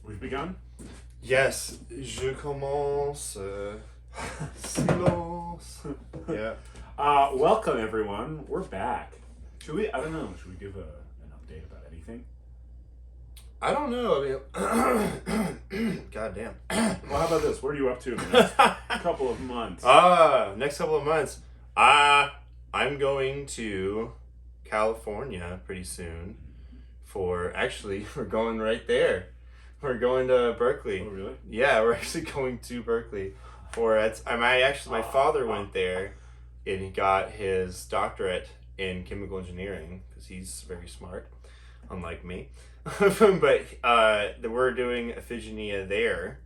We've begun? Yes, je commence. Silence. Yeah. Welcome, everyone. We're back. Should we give an update about anything? I don't know. I mean, God damn. Well, how about this? What are you up to in the next couple of months? Next couple of months. I'm going to California pretty soon actually, we're going right there. We're going to Berkeley. Oh, really? Yeah, we're actually going to Berkeley my father went there and he got his doctorate in chemical engineering because he's very smart, unlike me. But we're doing Iphigenia there.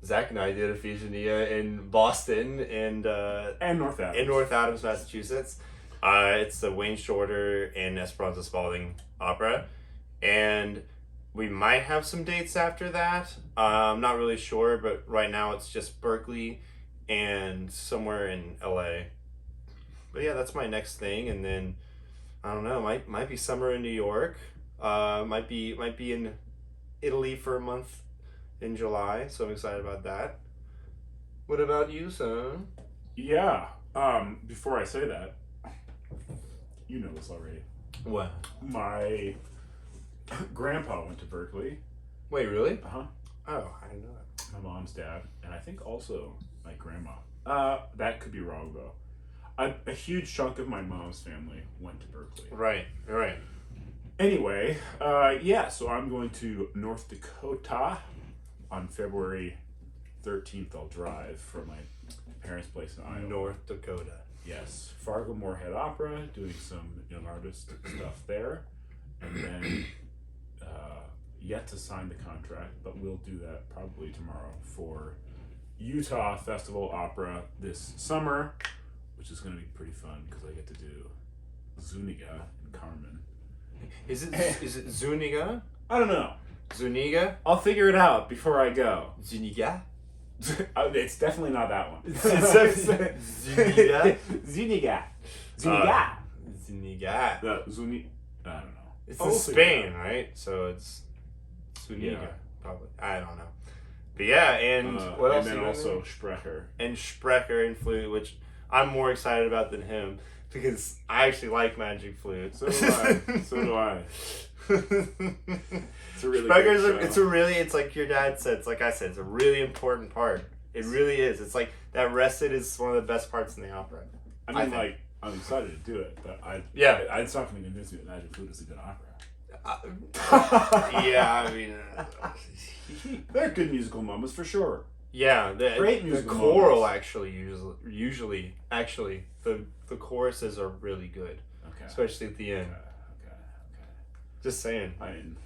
Zach and I did Iphigenia in Boston and North Adams. In North Adams, Massachusetts. It's the Wayne Shorter and Esperanza Spalding opera. And we might have some dates after that. I'm not really sure, but right now it's just Berkeley and somewhere in LA. But yeah, that's my next thing. And then I don't know, might be summer in New York. Might be in Italy for a month in July, so I'm excited about that. What about you, son? Yeah. Before I say that, you know this already. What? My grandpa went to Berkeley. Wait, really? Uh-huh. Oh, I didn't know that. My mom's dad, and I think also my grandma. That could be wrong, though. A huge chunk of my mom's family went to Berkeley. Right. Anyway, so I'm going to North Dakota on February 13th. I'll drive from my parents' place in Iowa. North Dakota. Yes. Fargo Moorhead Opera, doing some young artist stuff there. And then yet to sign the contract, but we'll do that probably tomorrow for Utah Festival Opera this summer, which is going to be pretty fun because I get to do Zuniga and Carmen. Is it Zuniga? I don't know. Zuniga? I'll figure it out before I go. Zuniga? It's definitely not that one. Zuniga? Zuniga. Zuniga. I don't know. It's in Spain, right? So it's Zuniga, Yeah. probably. I don't know. But yeah, and what else? And then also Sprecher. And Sprecher and flute, which I'm more excited about than him because I actually like magic flute. So do I. It's a really Sprecher's it's like your dad said, it's like I said, it's a really important part. It really is. It's like that rested is one of the best parts in the opera. I mean, I'm excited to do it, but it's not going to convince me that magic flute is a good opera. Yeah, I mean, there are good musical moments for sure. Yeah, Great the musical choral moments. usually the choruses are really good, Okay. especially at the end. Okay. Just saying. I mean,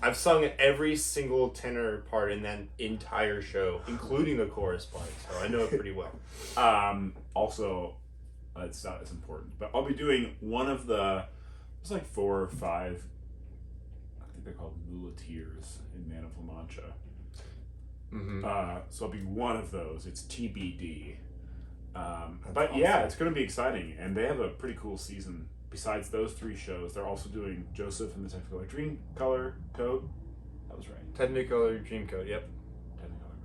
I've sung every single tenor part in that entire show, including the chorus part, so I know it pretty well. also, it's not as important, but I'll be doing one of there's like 4 or 5, I think they're called muleteers in Man of La Mancha. Mm-hmm. So I'll be one of those. It's TBD. But awesome. yeah, it's going to be exciting, and they have a pretty cool season. Besides those 3 shows, they're also doing Joseph and the Technicolor Dreamcolor Code. That was right. Technicolor Dreamcoat, yep. Technicolor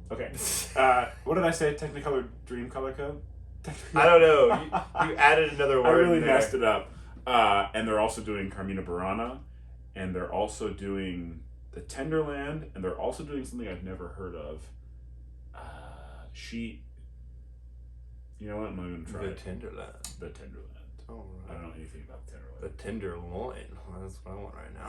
Dreamcoat. Okay. What did I say? Technicolor Dreamcolor Code? I don't know. You added another word. I really in there. messed it up. And they're also doing Carmina Burana, and they're also doing The Tenderland, and they're also doing something I've never heard of. You know what? I'm not going to try The it. Tenderland. The Tenderland. Oh, I don't know anything about the Tenderland. The tenderloin. Well, that's what I want right now.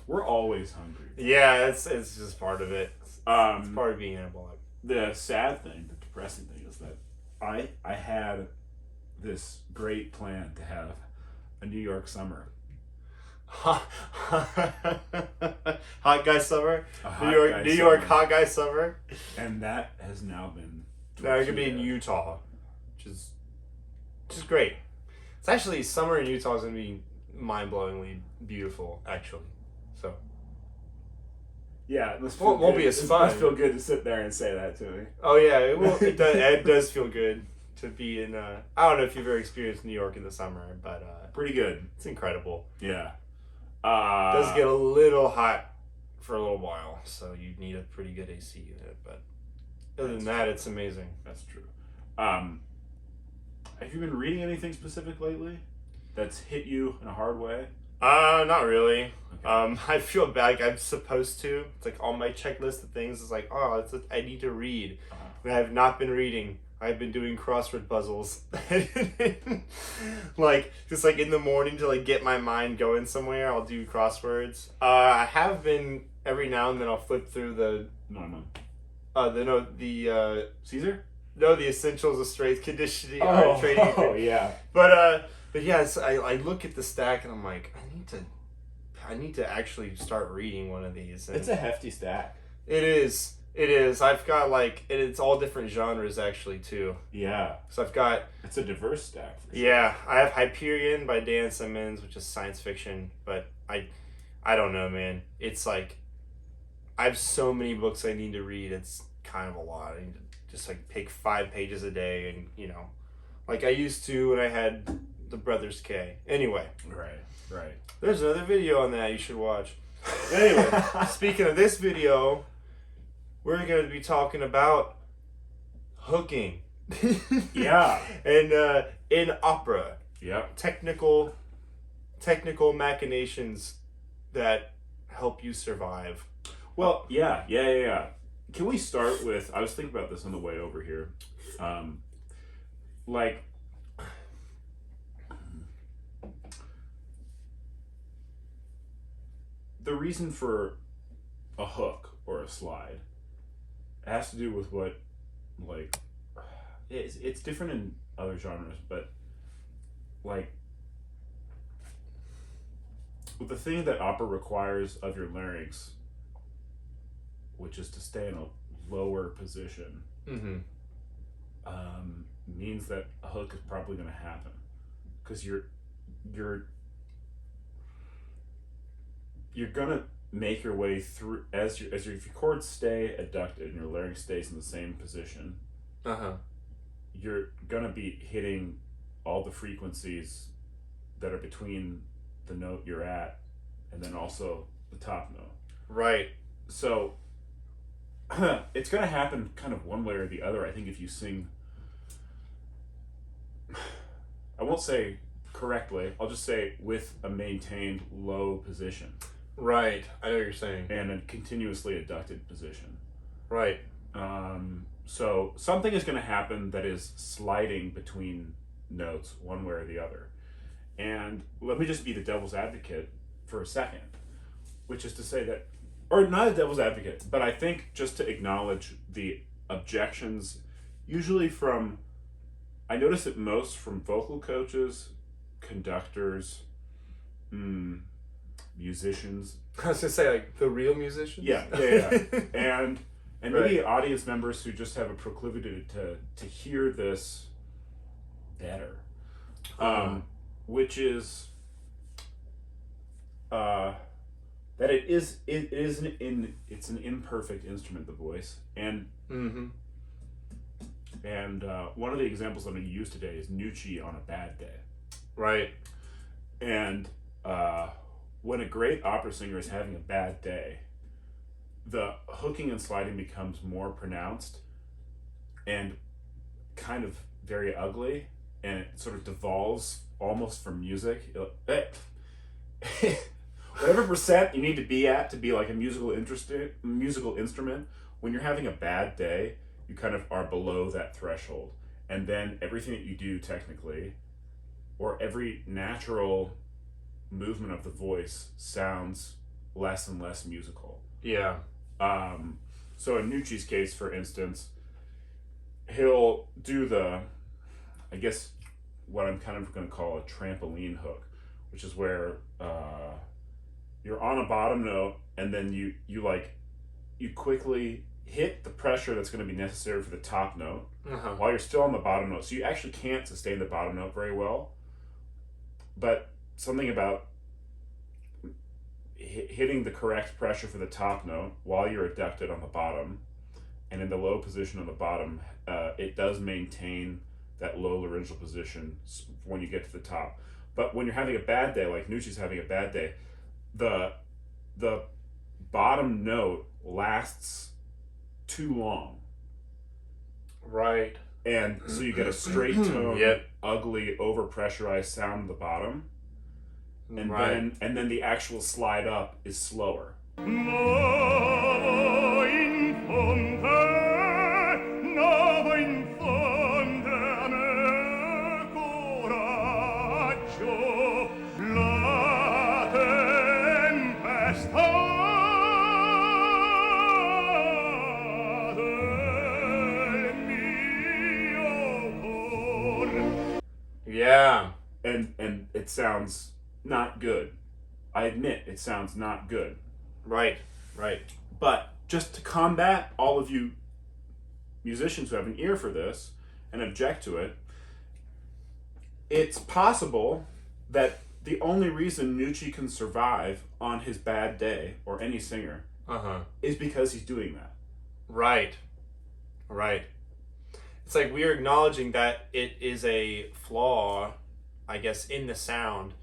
We're always hungry. Yeah, it's just part of it. It's part of being anabolic. The sad thing, the depressing thing is that I had this great plan to have a New York summer. Hot guy summer. A New York hot guy summer. And that has now been Now you're gonna be in Utah, which is great. It's actually summer in Utah is gonna be mind-blowingly beautiful, actually. So yeah, it won't be as fun. It must feel good to sit there and say that to me. oh yeah, it does feel good to be in. I don't know if you've ever experienced New York in the summer, but pretty good. it's incredible. Yeah, It does get a little hot for a little while, so you need a pretty good AC unit. But other than that, it's amazing. That's true. Have you been reading anything specific lately that's hit you in a hard way? Not really. Okay. I feel bad. Like I'm supposed to. It's like on my checklist of things is like, oh, I need to read. But I have not been reading. I've been doing crossword puzzles. Like, just like in the morning to like get my mind going somewhere, I'll do crosswords. I have been, every now and then I'll flip through the Caesar? No, the Essentials of Strength Conditioning Training. Oh, yeah. But yes, I look at the stack and I'm like, I need to actually start reading one of these. And it's a hefty stack. It is. I've got like, and it's all different genres actually too. Yeah. So I've got. It's a diverse stack. For sure. Yeah, I have Hyperion by Dan Simmons, which is science fiction, but I don't know, man. It's like, I have so many books I need to read. It's kind of a lot. I need to just like pick 5 pages a day, and like I used to when I had the Brothers K. Anyway. Right. There's another video on that you should watch. Anyway, speaking of this video, we're going to be talking about hooking. Yeah. And in opera. Yep. Technical machinations that help you survive. Well, yeah. Can we start with, I was thinking about this on the way over here. Like, the reason for a hook or a slide has to do with what, like, it's different in other genres, but, like, the thing that opera requires of your larynx, which is to stay in a lower position, means that a hook is probably going to happen, because you're gonna make your way through as your if your chords stay adducted and your larynx stays in the same position. You're gonna be hitting all the frequencies that are between the note you're at and then also the top note. Right. So it's gonna happen kind of one way or the other. I think if you sing, I won't say correctly, I'll just say with a maintained low position. Right, I know what you're saying. And a continuously adducted position. Right. So something is going to happen that is sliding between notes one way or the other. And let me just be the devil's advocate for a second, which is to say that, or not a devil's advocate, but I think just to acknowledge the objections, usually from, I notice it most from vocal coaches, conductors, musicians. I was gonna say, like, the real musicians? Yeah. And maybe audience members who just have a proclivity to hear this better. Which is that it's an imperfect instrument, the voice. And and one of the examples I'm going to use today is Nucci on a bad day. Right. And when a great opera singer is having a bad day, the hooking and sliding becomes more pronounced and kind of very ugly, and it sort of devolves almost from music. Whatever percent you need to be at to be like a musical instrument, when you're having a bad day, you kind of are below that threshold. And then everything that you do technically, or every natural movement of the voice, sounds less and less musical. Yeah. So in Nucci's case, for instance, he'll do I guess what I'm kind of going to call a trampoline hook, which is where you're on a bottom note and then you quickly hit the pressure that's going to be necessary for the top note while you're still on the bottom note. So you actually can't sustain the bottom note very well, but something about hitting the correct pressure for the top note while you're adducted on the bottom and in the low position on the bottom, it does maintain that low laryngeal position when you get to the top. But when you're having a bad day, like Nucci's having a bad day, the bottom note lasts too long. Right. And so you get a straight tone, Yep. ugly, overpressurized sound at the bottom. And then the actual slide up is slower. Yeah. And it sounds not good. I admit it sounds not good. Right. But just to combat all of you musicians who have an ear for this and object to it, it's possible that the only reason Nucci can survive on his bad day, or any singer, is because he's doing that. Right. It's like we're acknowledging that it is a flaw, I guess, in the sound,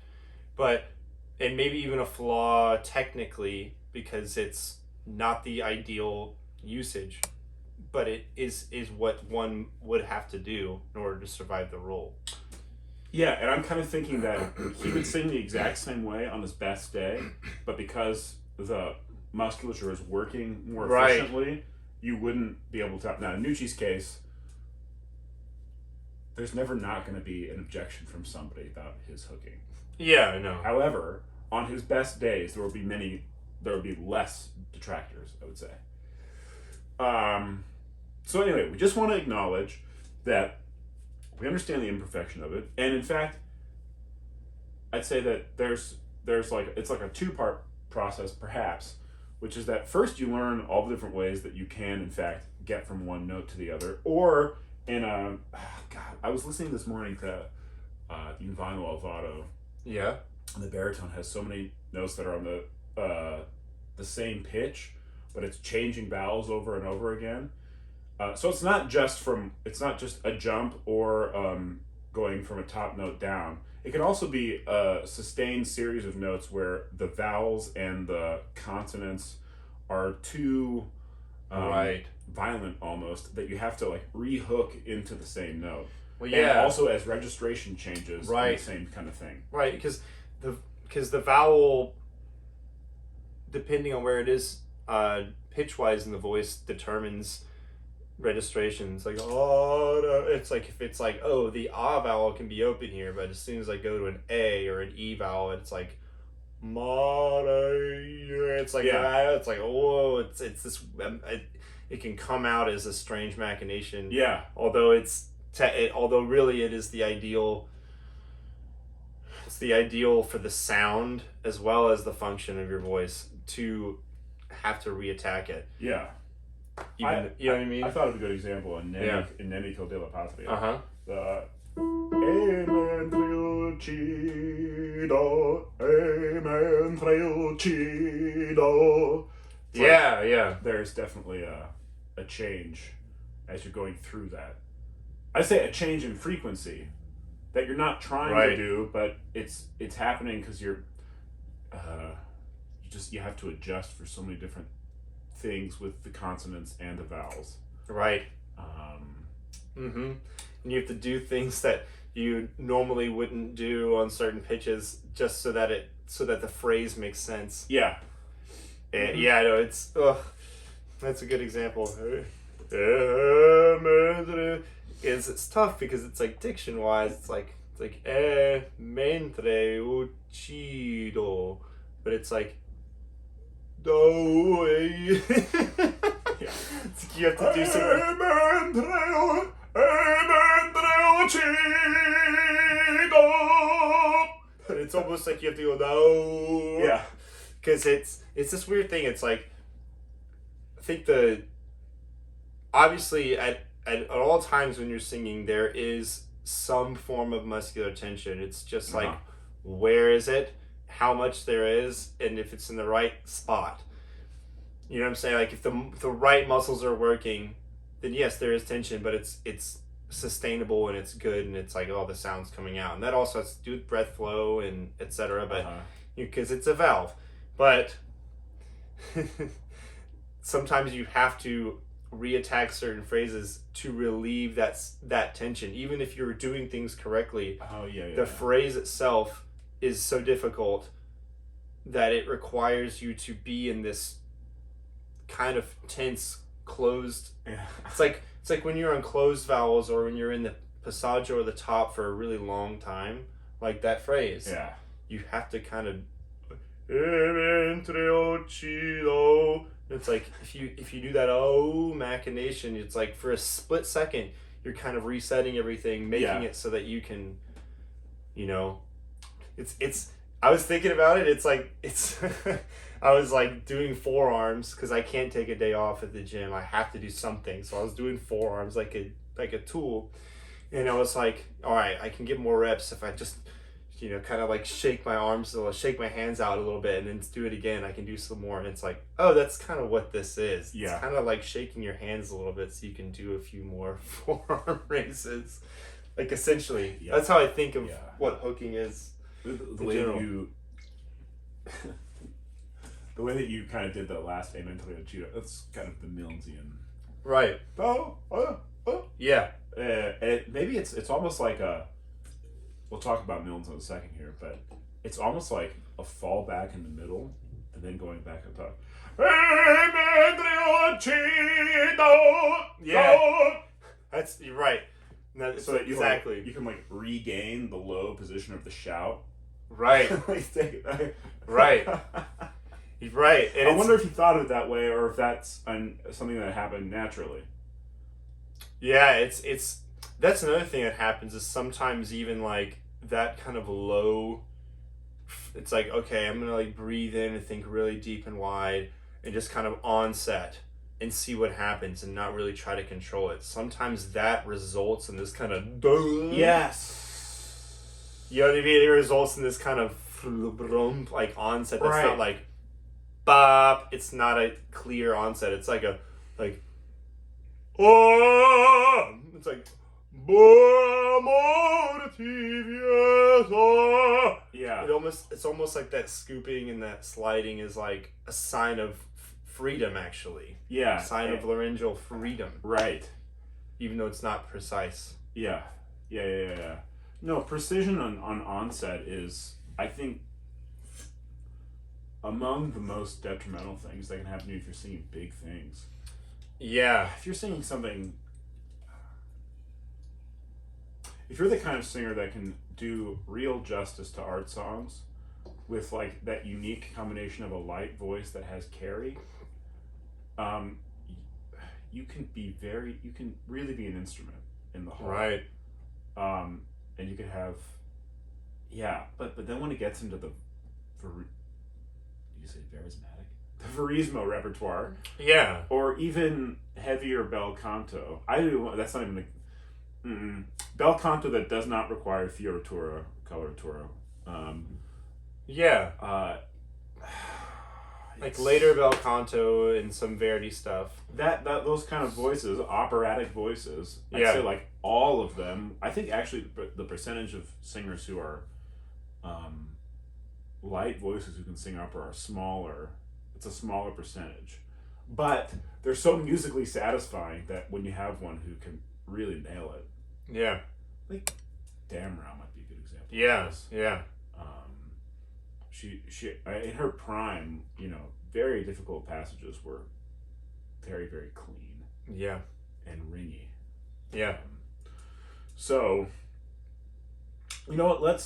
and maybe even a flaw technically because it's not the ideal usage, but it is what one would have to do in order to survive the role. Yeah, and I'm kind of thinking that he would sing the exact same way on his best day, but because the musculature is working more efficiently, you wouldn't be able to. Now, in Nucci's case, there's never not going to be an objection from somebody about his hooking. Yeah, I know. However, on his best days, there will be less detractors, I would say. So anyway, we just want to acknowledge that we understand the imperfection of it, and in fact, I'd say that there's like, it's like a two-part process, perhaps, which is that first you learn all the different ways that you can, in fact, get from one note to the other, or in a, I was listening this morning to Silvano Alvaro. Yeah. And the baritone has so many notes that are on the same pitch, but it's changing vowels over and over again. So it's not just a jump or going from a top note down. It can also be a sustained series of notes where the vowels and the consonants are too violent almost, that you have to like rehook into the same note. Well, yeah. And also as registration changes, the same kind of thing. Right, because the vowel, depending on where it is pitch-wise in the voice, determines registrations. Like, it's like, if it's like, the ah vowel can be open here, but as soon as I go to an A or an E vowel, it's like, it's like, it's like, it's this, it can come out as a strange machination. Yeah. Although although really it is the ideal. It's the ideal for the sound as well as the function of your voice to have to reattack it. Yeah. You know what I mean? I thought of a good example in Nemico della Patria. The Amen Trilcido, Amen Trilcido. Yeah. There's definitely a change as you're going through that. I say a change in frequency that you're not trying to do, but it's happening because you're you have to adjust for so many different things with the consonants and the vowels. Right. And you have to do things that you normally wouldn't do on certain pitches just so that the phrase makes sense. Yeah. And, I know it's that's a good example. It's tough because it's like diction wise, it's like mentre uccido, but it's like do. Yeah. It's like you have to do something. But it's almost like you have to go no. Yeah. Because it's this weird thing. It's like, I think obviously at all times when you're singing, there is some form of muscular tension. It's just like, where is it, how much there is, and if it's in the right spot. You know what I'm saying? Like if the right muscles are working, then yes, there is tension, but it's sustainable and it's good, and it's like, the sound's coming out. And that also has to do with breath flow and etc. But because it's a valve. But sometimes you have to reattack certain phrases to relieve that tension. Even if you're doing things correctly, the phrase itself is so difficult that it requires you to be in this kind of tense, closed. Yeah. It's like when you're on closed vowels, or when you're in the passaggio or the top for a really long time, like that phrase. Yeah. You have to kind of. It's like if you do that machination, it's like for a split second you're kind of resetting everything, making it so that you can, it's. I was thinking about it. It's like I was like doing forearms because I can't take a day off at the gym. I have to do something, so I was doing forearms like a tool, and I was like, all right, I can get more reps if I just. Kind of like shake my arms, or shake my hands out a little bit, and then do it again. I can do some more, and it's like, oh, that's kind of what this is. Yeah. It's kind of like shaking your hands a little bit so you can do a few more forearm raises. Like essentially, that's how I think of what hooking is. The way that you kind of did that last amen to the judo, that's kind of the Milnesian. Right. Yeah. Maybe it's almost like a. We'll talk about Milnes in a second here, but it's almost like a fallback in the middle and then going back up top. Yeah, you're right. So that you can like regain the low position of the shout. Right. Right. Right. And I wonder if you thought of it that way, or if that's something that happened naturally. Yeah, it's that's another thing that happens is sometimes even like that kind of low, it's like, okay, I'm gonna like breathe in and think really deep and wide and just kind of onset and see what happens and not really try to control it. Sometimes that results in this kind of yes, you know what I mean? It results in this kind of like onset that's not like bop. It's not a clear onset. It's like it's like yeah. It's almost like that scooping and that sliding is like a sign of freedom, actually. Yeah. A sign of laryngeal freedom. Right. Even though it's not precise. Yeah. No, precision on onset is, I think, among the most detrimental things that can happen to you if you're singing big things. Yeah. If you're singing something... If you're the kind of singer that can do real justice to art songs with like that unique combination of a light voice that has carry, you can really be an instrument in the whole. Right. And you could have, but then when it gets into the, you say charismatic, the Verismo repertoire, or even heavier bel canto. That's not even bel canto that does not require fioratura, coloratura. Like later bel canto and some Verdi stuff. That those kind of voices, operatic voices. I'd say like all of them. I think actually the percentage of singers who are light voices who can sing opera are smaller. It's a smaller percentage, but they're so musically satisfying that when you have one who can really nail it. Yeah. Like Damrau might be a good example. Yeah. She in her prime, very difficult passages were very, very clean. Yeah. And ringy. Yeah. So, you know what?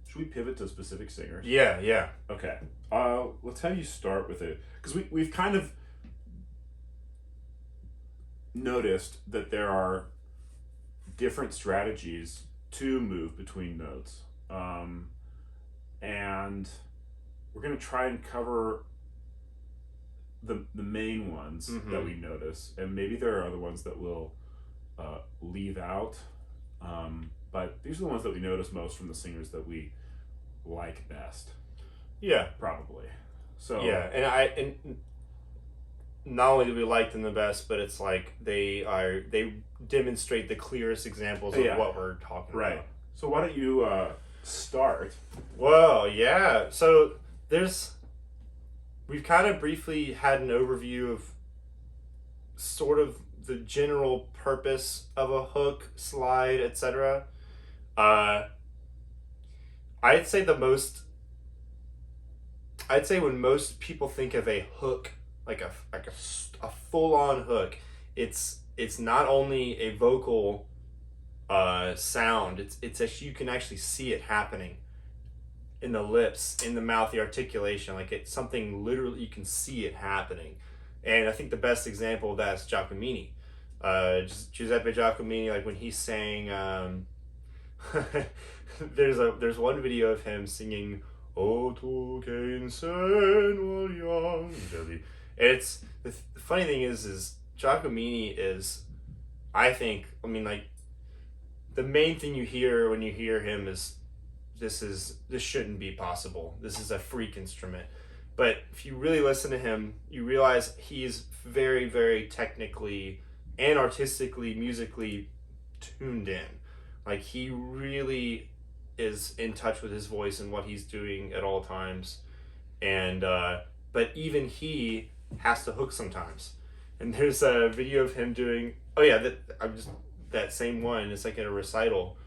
Should we pivot to specific singers? Yeah. Okay. Let's have you start with it, because we've kind of noticed that there are different strategies to move between notes, and we're going to try and cover the main ones that we notice, and maybe there are other ones that we'll leave out, but these are the ones that we notice most from the singers that we like best. Probably. So and not only do we like them the best, but it's like they demonstrate the clearest examples of what we're talking about. So why don't you start? Well, yeah. So there's we've kind of briefly had an overview of sort of the general purpose of a hook, slide, etc. I'd say when most people think of a hook, like a full on hook, it's not only a vocal sound. It's actually, you can actually see it happening in the lips, in the mouth, the articulation. Like it's something literally you can see it happening. And I think the best example of that is Giacomini. Giuseppe Giacomini, like when he sang, there's one video of him singing "O tu che insegno agli angeli." And it's the funny thing is Giacomini is, I mean like the main thing you hear when you hear him is this shouldn't be possible. This is a freak instrument. But if you really listen to him, you realize he's very, very technically and artistically, musically tuned in. Like he really is in touch with his voice and what he's doing at all times. And but even he has to hook sometimes. And there's a video of him doing that same one. It's like in a recital,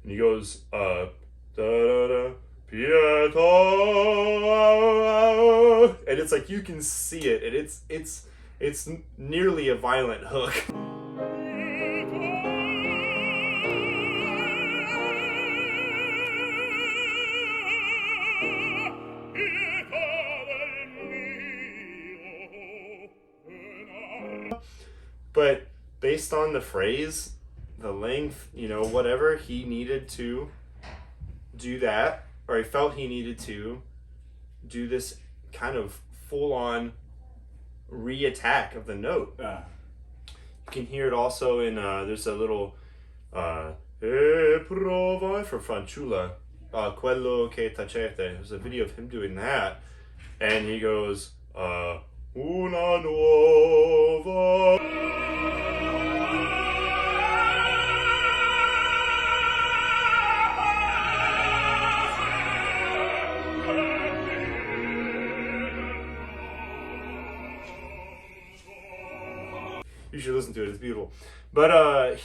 and he goes da da da Pietà, and it's like you can see it, and it's nearly a violent hook. But based on the phrase, the length, whatever, he needed to do that, or he felt he needed to do this kind of full-on re-attack of the note. You can hear it also in, there's a little, E prova for Fanciulla, quello che tacete. There's a video of him doing that, and he goes, una nuova. You should listen to it, it's beautiful. But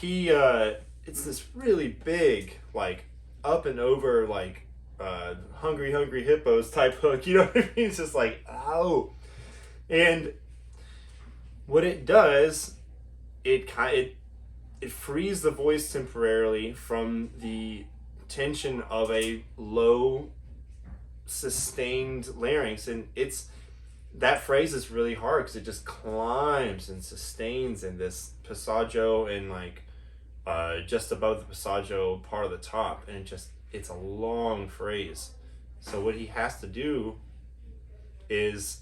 it's this really big, like, up and over, like, hungry hippos type hook, you know what I mean? It's just like, ow. And what it does, it frees the voice temporarily from the tension of a low, sustained larynx, and that phrase is really hard because it just climbs and sustains in this passaggio and like just above the passaggio part of the top, and it's a long phrase. So what he has to do is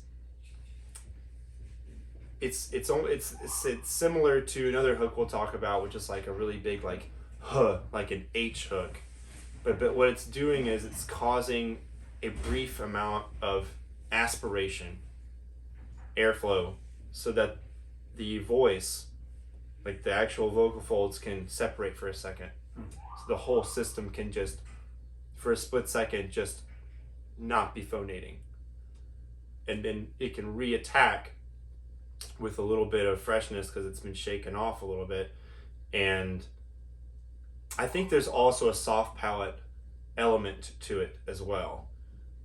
it's similar to another hook we'll talk about, which is like a really big like like an H hook, but what it's doing is it's causing a brief amount of aspiration, airflow, so that the voice, like the actual vocal folds, can separate for a second. So the whole system can just, for a split second, just not be phonating. And then it can re-attack with a little bit of freshness because it's been shaken off a little bit. And I think there's also a soft palate element to it as well.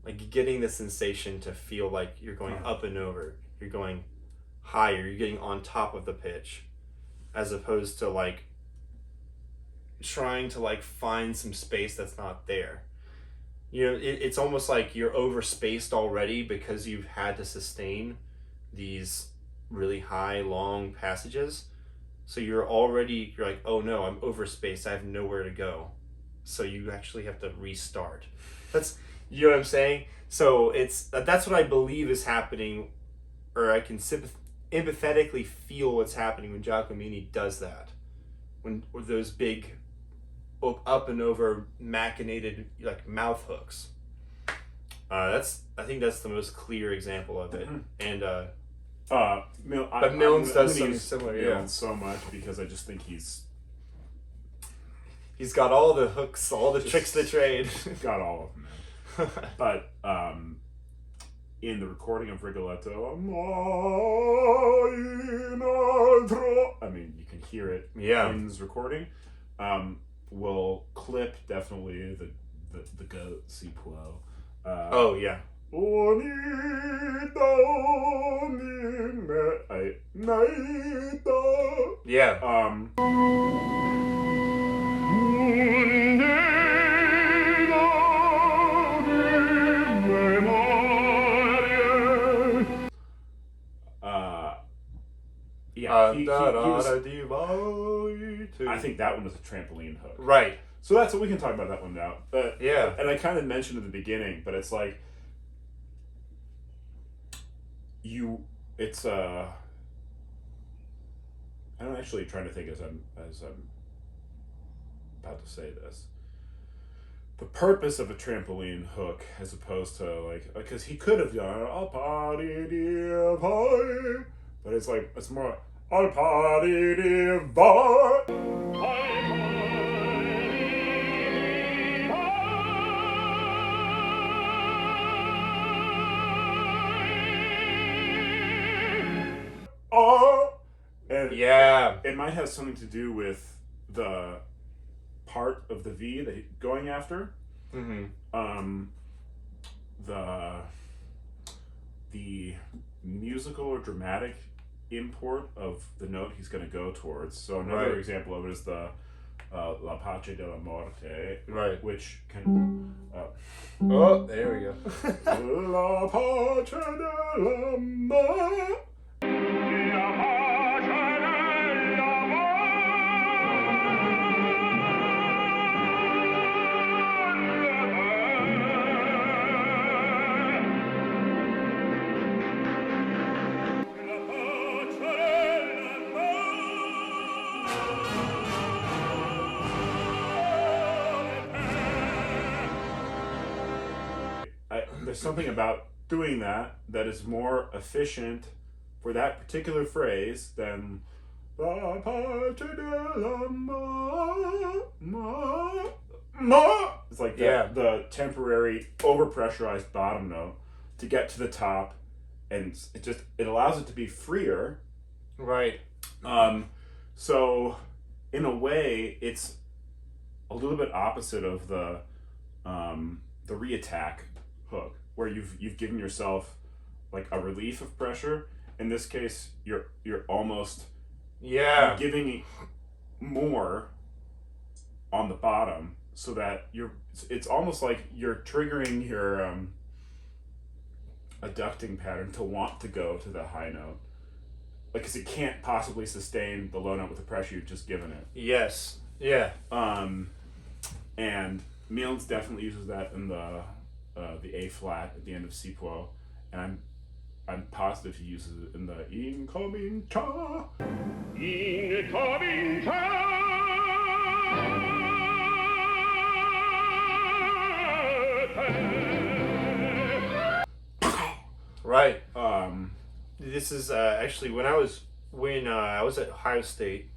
Like getting the sensation to feel like you're going up and over, you're going higher, you're getting on top of the pitch, as opposed to like trying to like find some space that's not there. It's almost like you're overspaced already because you've had to sustain these really high, long passages. So you're like, oh no, I'm overspaced, I have nowhere to go. So you actually have to restart. You know what I'm saying? So that's what I believe is happening, or I can empathetically feel what's happening when Giacomini does that. When those big up and over machinated like mouth hooks. I think that's the most clear example of it. And but Milnes does something similar. Milnes so much because I just think he's got all the hooks, all the tricks of the trade. Got all of them. But in the recording of Rigoletto, I mean, you can hear it in his recording, will clip definitely the goat si può. Oh, yeah. Yeah. Yeah, he was, I think that one was a trampoline hook. Right. So that's what we can talk about that one now. Yeah. And I kind of mentioned at the beginning, but it's like I'm actually trying to think as I'm about to say this. The purpose of a trampoline hook, as opposed to like, because he could have done a party dear boy, but it's like it's more a party dear boy. And yeah, it might have something to do with the part of the V that he's going after. Mm-hmm. The musical or dramatic import of the note he's going to go towards. So another example of it is the La Pace della Morte, right? Which can oh, there we go. La Pace della Morte. There's something about doing that is more efficient for that particular phrase than La Pace della Ma. It's like the temporary overpressurized bottom note to get to the top, and it allows it to be freer. Right. So in a way, it's a little bit opposite of the reattack hook, where you've given yourself like a relief of pressure. In this case, you're almost you're giving more on the bottom, so that it's almost like you're triggering your adducting pattern to want to go to the high note, like, because it can't possibly sustain the low note with the pressure you've just given it. Yes. Yeah. And Milnes definitely uses that in the A flat at the end of Si può, and I'm positive he uses it in the Incomincia. Right. This is actually when I was at Ohio State.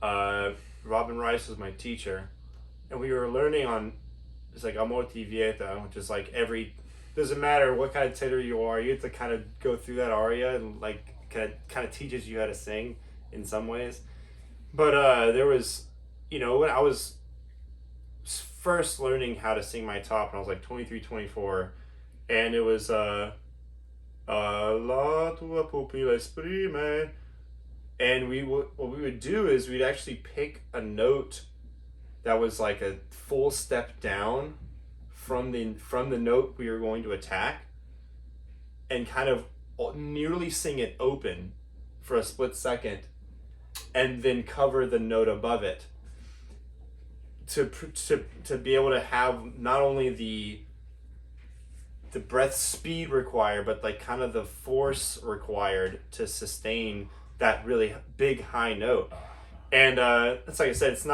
Robin Rice was my teacher, and we were learning on it's like Amorti Vieta, which is like doesn't matter what kind of tenor you are, you have to kind of go through that aria and like kind of teaches you how to sing in some ways. But there was, when I was first learning how to sing my top, and I was like 23, 24, and it was La tua pupilla esprime, and what we would do is we'd actually pick a note that was like a full step down from the note we were going to attack, and kind of nearly sing it open for a split second, and then cover the note above it to be able to have not only the breath speed required, but like kind of the force required to sustain that really big high note. And it's like I said, it's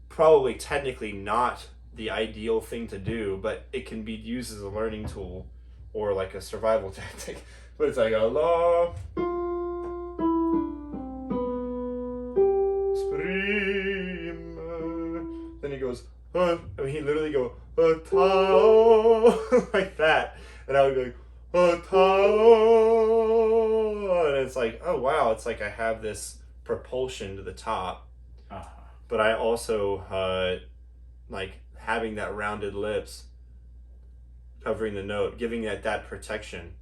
probably technically not the ideal thing to do, but it can be used as a learning tool or like a survival tactic. But it's like a la sprime. Then he goes, he literally go tao like that, and I would be like, and it's like, oh wow, it's like I have this propulsion to the top, but I also like having that rounded lips covering the note, giving it that protection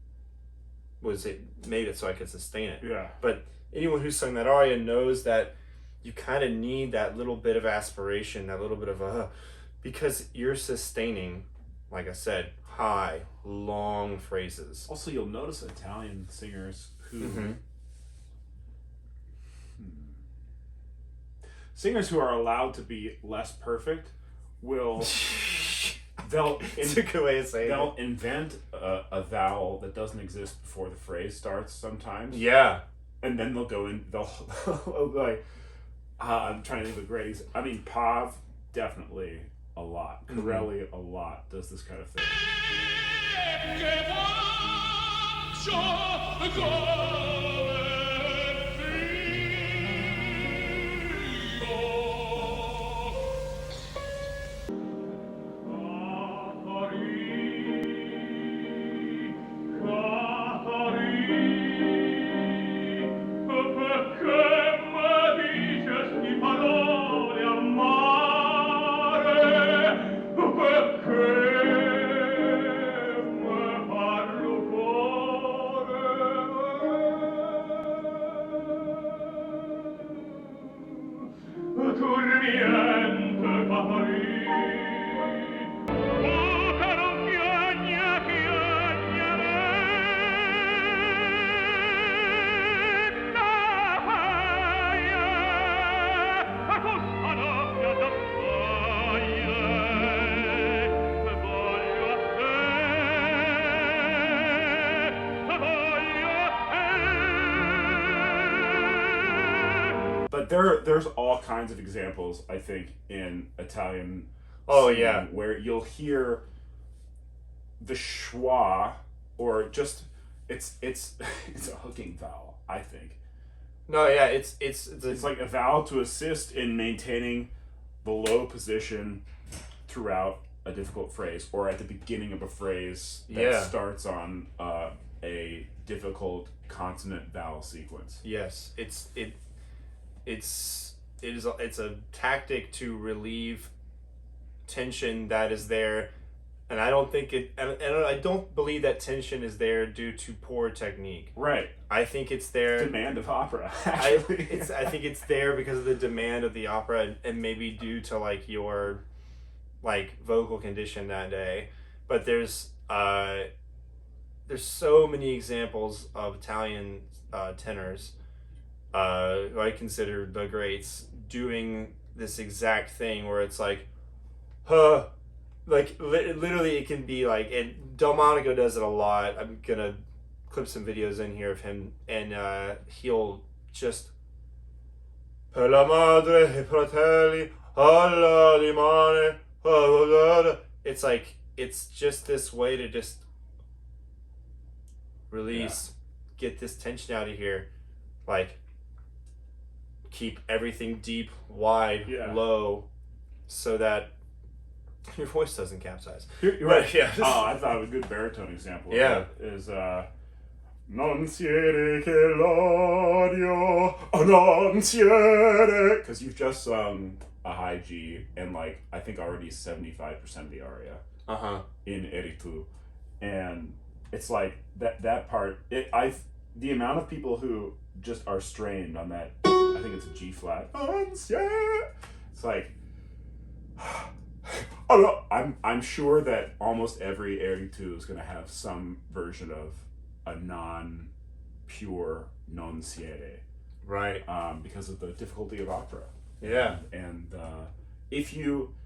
made it so I could sustain it. Yeah. But anyone who's sung that aria knows that you kind of need that little bit of aspiration, that little bit of because you're sustaining, like I said, high, long phrases. Also, you'll notice Italian singers who singers who are allowed to be less perfect will It's a good way of saying they'll invent a vowel that doesn't exist before the phrase starts sometimes. Yeah. And then they'll go in, they'll like, I'm trying to think of great. I mean, Pav, definitely a lot. Corelli, a lot, does this kind of thing. But there's all kinds of examples, I think, in Italian singing where you'll hear the schwa, or just it's a hooking vowel, I think. No, yeah, it's like a vowel to assist in maintaining the low position throughout a difficult phrase, or at the beginning of a phrase that starts on a difficult consonant vowel sequence. Yes, it's a tactic to relieve tension that is there, and I don't think I don't believe that tension is there due to poor technique. Right. I think it's there. Demand of opera. I think it's there because of the demand of the opera, and maybe due to like your vocal condition that day. But there's so many examples of Italian tenors who I consider the greats doing this exact thing where it's like, literally it can be like, and Delmonico does it a lot. I'm gonna clip some videos in here of him, and he'll just per la madre e fratelli alla limane. It's like, it's just this way to just release, get this tension out of here, like keep everything deep, wide, low, so that your voice doesn't capsize. You're right. Yeah. I thought of a good baritone example. Of that is non siete che l'odio, oh non siete, because you've just sung a high G and I think already 75% of the aria in Eritu, and it's like that part. The amount of people who just are strained on that. I think it's a G flat. It's like, I'm sure that almost every Eritu is going to have some version of a non-pure non siete, right? Because of the difficulty of opera. Yeah, and if you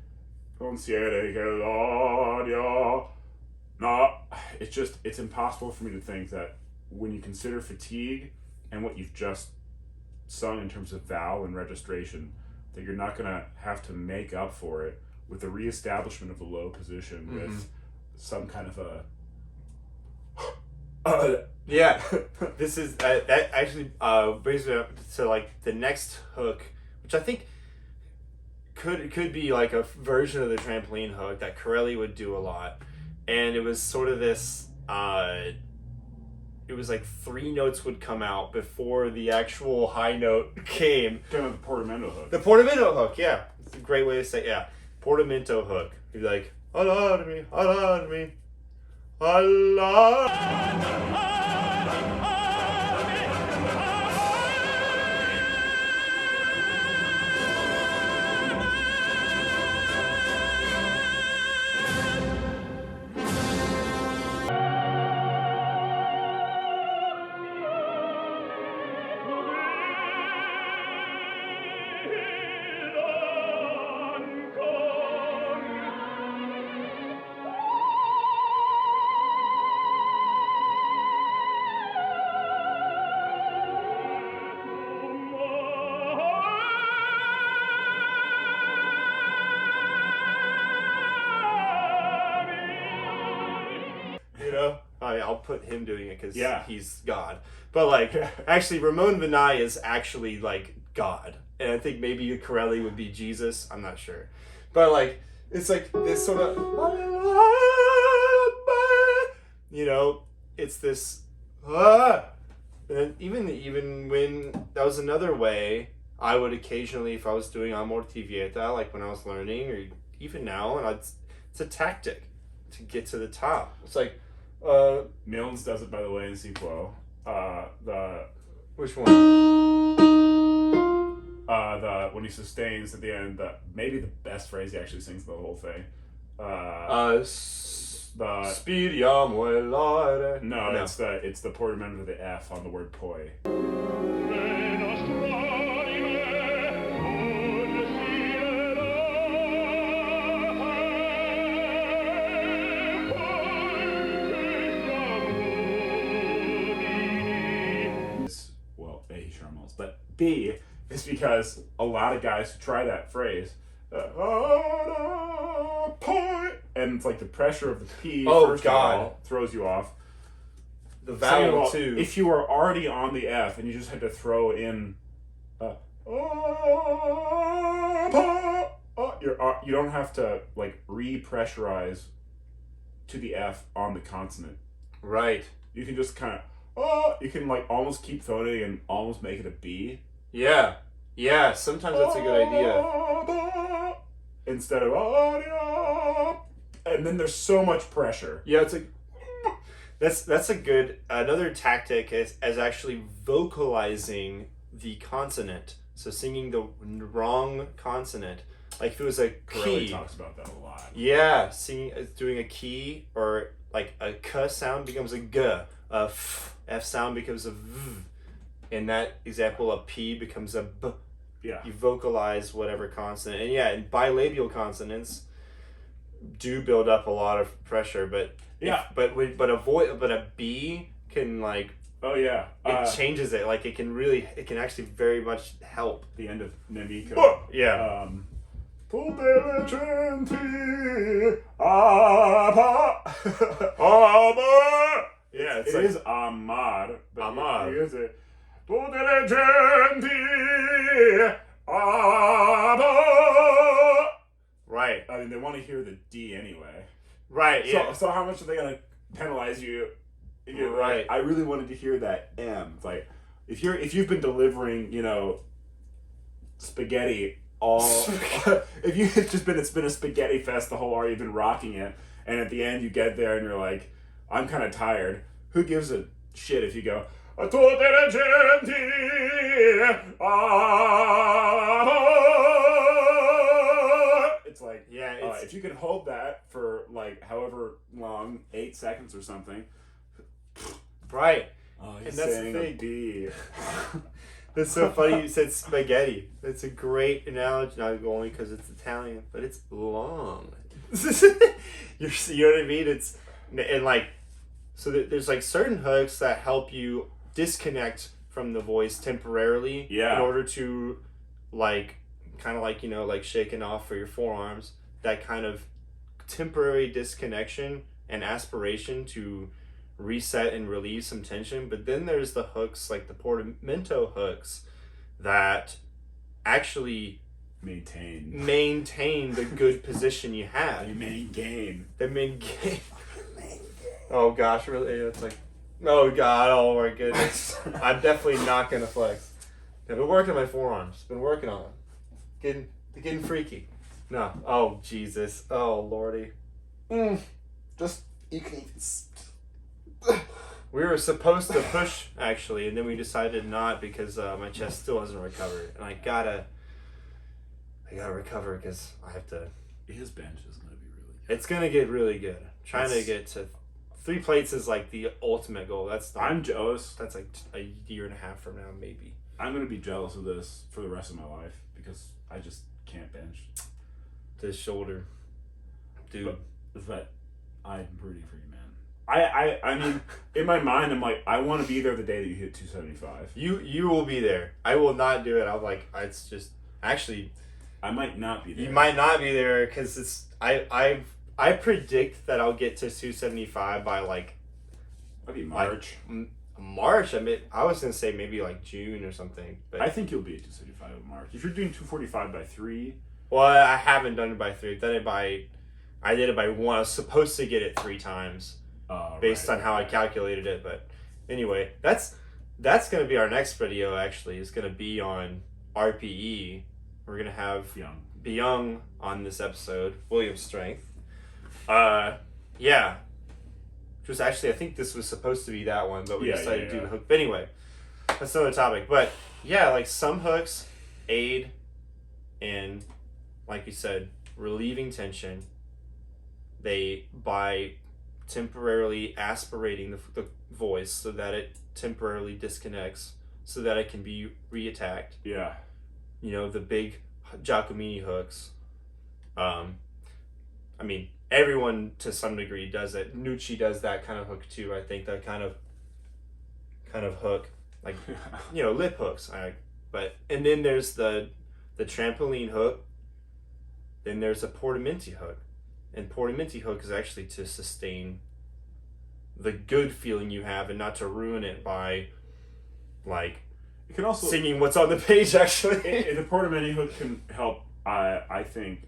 non siete che l'odio, no, it's impossible for me to think that when you consider fatigue and what you've just sung in terms of vowel and registration, that you're not going to have to make up for it with the reestablishment of the low position with some kind of a this is that actually brings me up to the next hook, which I think could be like a version of the trampoline hook that Corelli would do a lot, and it was sort of this it was like 3 notes would come out before the actual high note came. Kind of the portamento hook. The portamento hook, yeah. It's a great way to say, yeah. Portamento hook. You'd be like, allow me, allow me, allow. I'll put him doing it because he's God. But like, actually, Ramon Vanai is actually like God, and I think maybe Corelli would be Jesus. I'm not sure, but like, it's like this sort of, it's this. And even when that was another way, I would occasionally, if I was doing Amor Ti Vieta, like when I was learning, or even now, and it's a tactic to get to the top. It's like. Milnes does it, by the way, in Sequo. Which one? When he sustains at the end, maybe the best phrase he actually sings the whole thing. Spiriamo l'are. No, it's the portamento of the F on the word poi. But B is because a lot of guys who try that phrase, and it's like the pressure of the P first of all throws you off. The vowel too. If you are already on the F and you just had to throw in, you don't have to like repressurize to the F on the consonant. Right. You can just kind of. You can like almost keep phoning and almost make it a B. Yeah. Yeah, sometimes that's a good idea. Instead of and then there's so much pressure. Yeah, it's like that's a good another tactic is actually vocalizing the consonant. So singing the wrong consonant. Like if it was a Corelli key. talks about that a lot. Yeah, doing a key or like a k sound becomes a g, a f sound becomes a v. In that example, a p becomes a b. Yeah. You vocalize whatever consonant, and bilabial consonants do build up a lot of pressure, but a b can like. Oh yeah. It changes it. Like it can actually very much help. The end of Nemico. Yeah. Yeah, it is Amar. Amar. He is it. Tutte le genti Right. I mean, they want to hear the D anyway. Right, yeah. So how much are they going to penalize you? Right. I really wanted to hear that M. It's like, if you've been delivering, spaghetti if it's been a spaghetti fest the whole hour, you've been rocking it, and at the end you get there and you're like, I'm kind of tired. Who gives a shit if you go, tutte le genti, it's like, if you can hold that for like however long, 8 seconds or something. Right. And that's the thing. D. That's so funny you said spaghetti. That's a great analogy, not only because it's Italian, but it's long. You know what I mean? So there's like certain hooks that help you disconnect from the voice temporarily in order to like shaking off for your forearms, that kind of temporary disconnection and aspiration to reset and relieve some tension. But then there's the hooks, like the portamento hooks, that actually maintain the good position you have. They maintain. Oh gosh, really? It's like Oh God! Oh my goodness! I'm definitely not gonna flex. I've been working on my forearms. Been working on it. Getting freaky. No. Oh Jesus. Oh Lordy. Just you can. We were supposed to push actually, and then we decided not because my chest still hasn't recovered, and I gotta recover because I have to. His bench is gonna be really good. It's gonna get really good. Trying to get to 3 plates is like the ultimate goal. I'm jealous. That's like a year and a half from now, maybe. I'm gonna be jealous of this for the rest of my life because I just can't bench. This shoulder, dude. But I'm rooting for you, man. I mean, in my mind, I'm like, I want to be there the day that you hit 275. You will be there. I will not do it. I'm like, it's just actually. I might not be there. You might not be there because it's I predict that I'll get to 275 by like. Maybe March. March. I mean, I was gonna say maybe like June or something. But I think you'll be at 275 in March. If you're doing 245 by 3. Well, I haven't done it by 3. I did it by 1. I was supposed to get it 3 times based on how I calculated it. But anyway, that's gonna be our next video. Actually, it's gonna be on RPE. We're gonna have Byung on this episode. William's strength. Yeah. Which was actually, I think this was supposed to be that one, but we decided to do the hook. But anyway, that's another topic. But yeah, like some hooks aid in, like you said, relieving tension. By temporarily aspirating the voice so that it temporarily disconnects so that it can be reattacked. Yeah. You know, the big Giacomini hooks. I mean, everyone to some degree does it. Nucci does that kind of hook too. I think that kind of hook, like lip hooks. And then there's the trampoline hook. Then there's a portamenti hook, and portamenti hook is actually to sustain the good feeling you have and not to ruin it by like. It can also singing what's on the page. Actually, the portamenti hook can help. I think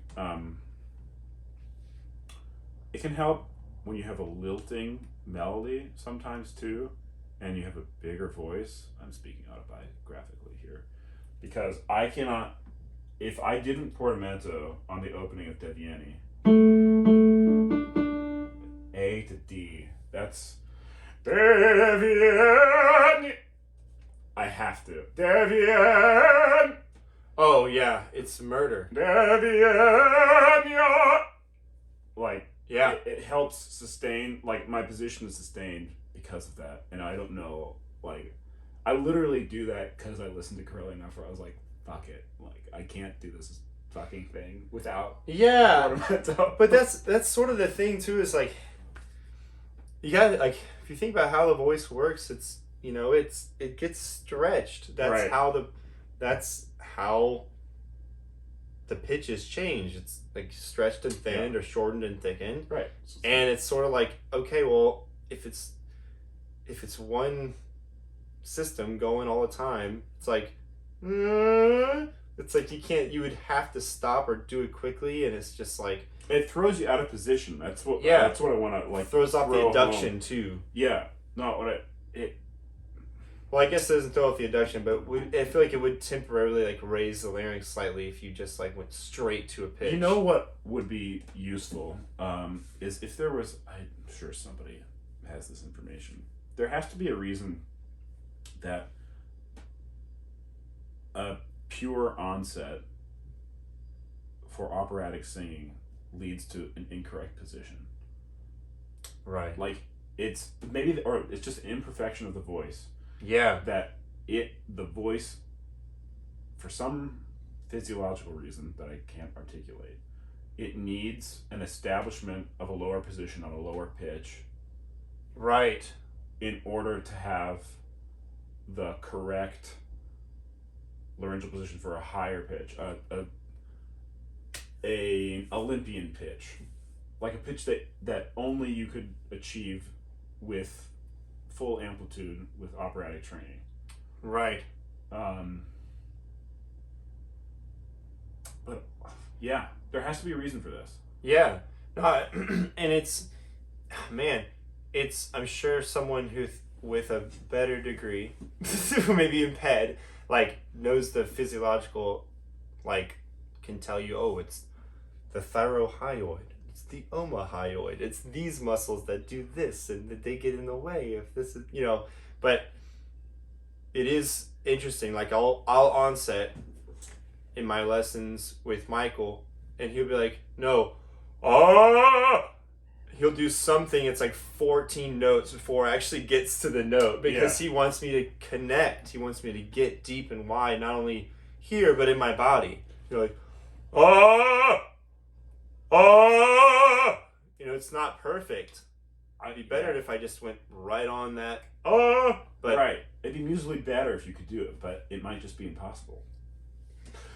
it can help when you have a lilting melody sometimes too, and you have a bigger voice. I'm speaking autobiographically here, because I cannot. If I didn't portamento on the opening of Devieni, A to D, that's Devieni. I have to. Devieni. Oh yeah, it's murder. Devieni. Like yeah, it helps sustain. Like my position is sustained because of that, and I don't know. Like I literally do that because I listened to Corelli enough where I was like, fuck it. Like I can't do this fucking thing without portamento. But that's sort of the thing too, is like you gotta, like, if you think about how the voice works, it's it gets stretched. That's right. That's how the pitches change. It's like stretched and thinned or shortened and thickened. Right. And it's sort of like, okay, well, if it's one system going all the time, it's like you would have to stop or do it quickly, and it's just like it throws you out of position. That's what I want to like. Throws off the induction home. Too. Yeah. No, Well, I guess it doesn't throw off the induction, but I feel like it would temporarily like raise the larynx slightly if you just like went straight to a pitch. You know what would be useful is if there was. I'm sure somebody has this information. There has to be a reason that a pure onset for operatic singing leads to an incorrect position. Right. Like it's just an imperfection of the voice. Yeah. That the voice, for some physiological reason that I can't articulate, it needs an establishment of a lower position on a lower pitch. Right. In order to have the correct laryngeal position for a higher pitch, a Olympian pitch, like a pitch that only you could achieve with full amplitude with operatic training. Right. But yeah, there has to be a reason for this. Yeah. And it's, man, I'm sure someone who with a better degree, maybe in PED, like knows the physiological, like can tell you, oh, it's the thyrohyoid, it's the omohyoid, it's these muscles that do this and that they get in the way if this is, you know. But it is interesting. Like I'll onset in my lessons with Michael, and he'll be like, no, he'll do something, it's like 14 notes before it actually gets to the note, because he wants me to connect. He wants me to get deep and wide, not only here, but in my body. You're like, you know, it's not perfect. It'd be better if I just went right on that, but right. It'd be musically better if you could do it, but it might just be impossible.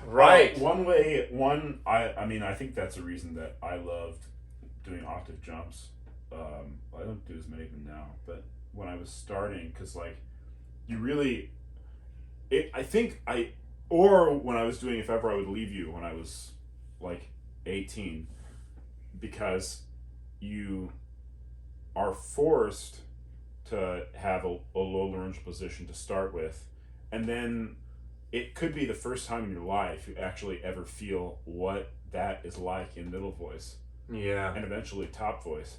Right. I mean, I think that's a reason that I loved doing octave jumps. I don't do as many of them now, but when I was starting, because like you really, or when I was doing If Ever I Would Leave You when I was like 18, because you are forced to have a low laryngeal position to start with, and then it could be the first time in your life you actually ever feel what that is like in middle voice. Yeah. And eventually top voice.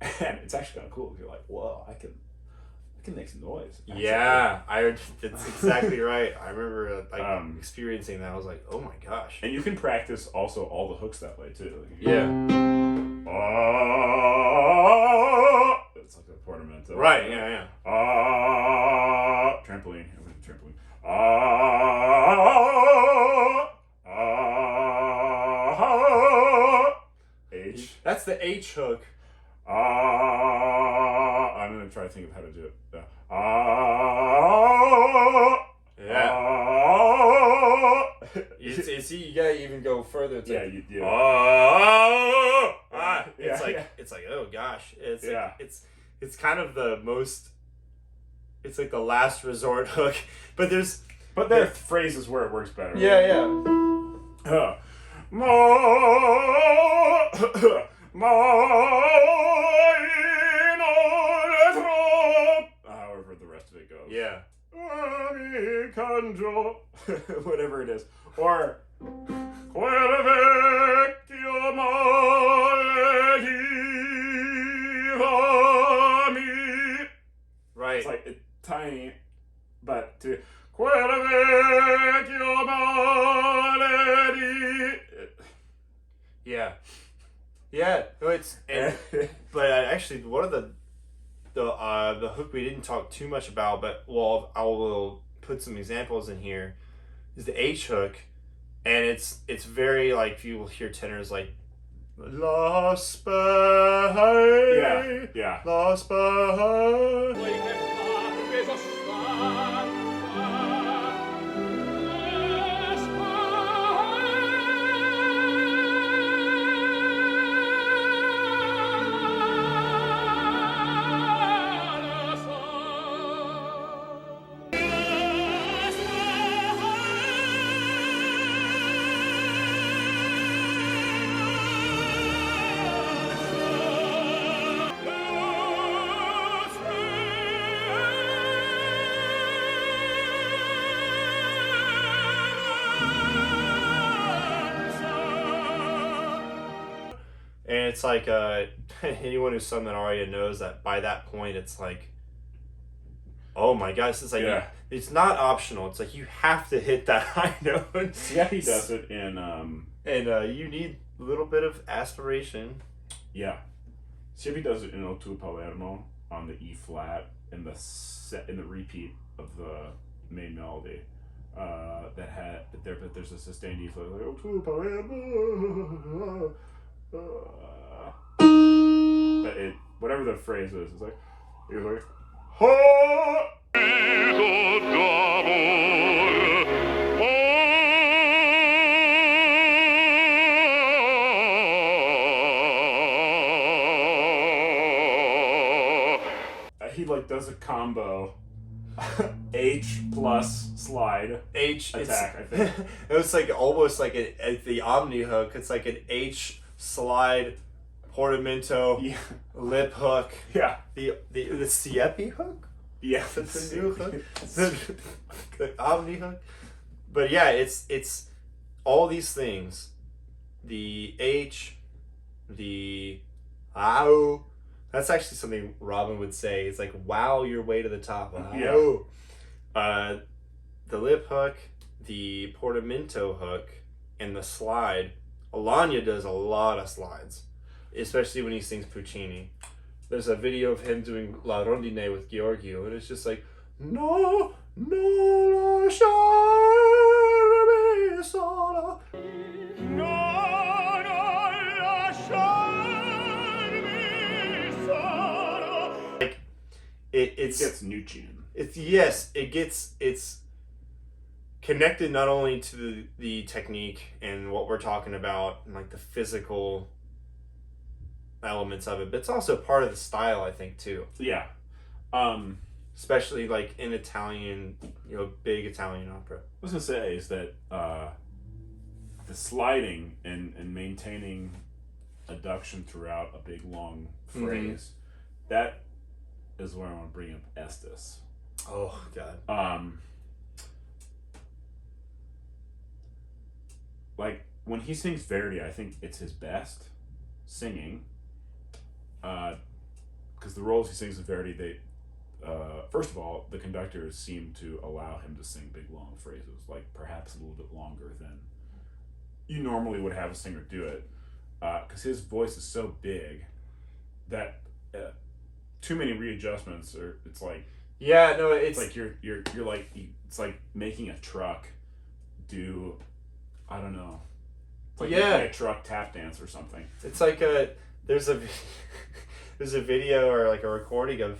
And it's actually kind of cool. You're like, whoa, I can make some noise. Actually. Yeah, that's exactly right. I remember experiencing that. I was like, oh my gosh. And you can practice also all the hooks that way too. Yeah. It's like a portamento. Right, yeah. Trampoline. Trampoline. H. That's the H hook. I'm gonna try to think of how to do it. Yeah. You see, you gotta even go further. It's like, you do. It's like oh gosh, it's kind of the most. It's like the last resort hook, but there are phrases where it works better. Yeah. However the rest of it goes. Yeah. Whatever it is. Or right. It's like it's tiny, but to yeah. No, but actually one of the hook we didn't talk too much about, but I will put some examples in here, is the H hook, and it's very like, if you will hear tenors like La Spy. Yeah. La Spy. And it's like anyone who's sung that aria knows that by that point it's like, oh my gosh, it's like it's not optional. It's like you have to hit that high note. Yeah, he does it in and you need a little bit of aspiration. Yeah, Siepi does it in O tu Palermo on the E flat in the repeat of the main melody. But there's a sustained E flat like O tu Palermo. But whatever the phrase is, it's like you're like ha. He like does a combo H plus slide H attack. I think it was like almost like the Omni hook. It's like an H slide, portamento, lip hook. Yeah. The Siepi hook. Yeah, the new hook, the omni hook. But yeah, it's all these things. The H, the ow. That's actually something Robin would say. It's like, wow your way to the top. Wow. Yeah. The lip hook, the portamento hook, and the slide. Alagna does a lot of slides, especially when he sings Puccini. There's a video of him doing La Rondine with Giorgio, and it's just like, no, no lasciarmi sola. No, no lasciarmi sola. Like, it gets Nuccian. It's connected not only to the technique and what we're talking about, and like the physical elements of it, but it's also part of the style, I think, too. Yeah. Especially like in Italian, big Italian opera. I was gonna say is that the sliding and maintaining adduction throughout a big long phrase, that is where I want to bring up Estes. Oh God. Like when he sings Verdi, I think it's his best singing. Because the roles he sings in Verdi, they first of all, the conductors seem to allow him to sing big long phrases, like perhaps a little bit longer than you normally would have a singer do it, because his voice is so big that too many readjustments, or it's like it's like you're like, it's like making a truck do, I don't know, it's like making a truck tap dance or something. It's like there's a video or like a recording of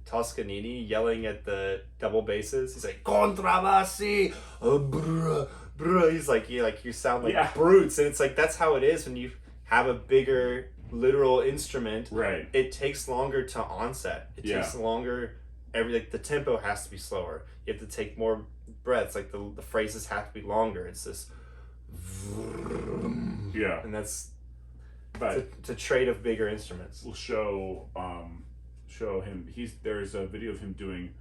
Toscanini yelling at the double basses. He's like, contrabassi, brr, brr. He's like, you sound like brutes, and it's like that's how it is when you have a bigger literal instrument. Right. It takes longer to onset. It takes longer. The tempo has to be slower. You have to take more breaths. Like the phrases have to be longer. It's this. Yeah. And that's. But it's a trait of bigger instruments. We'll show him. There's a video of him doing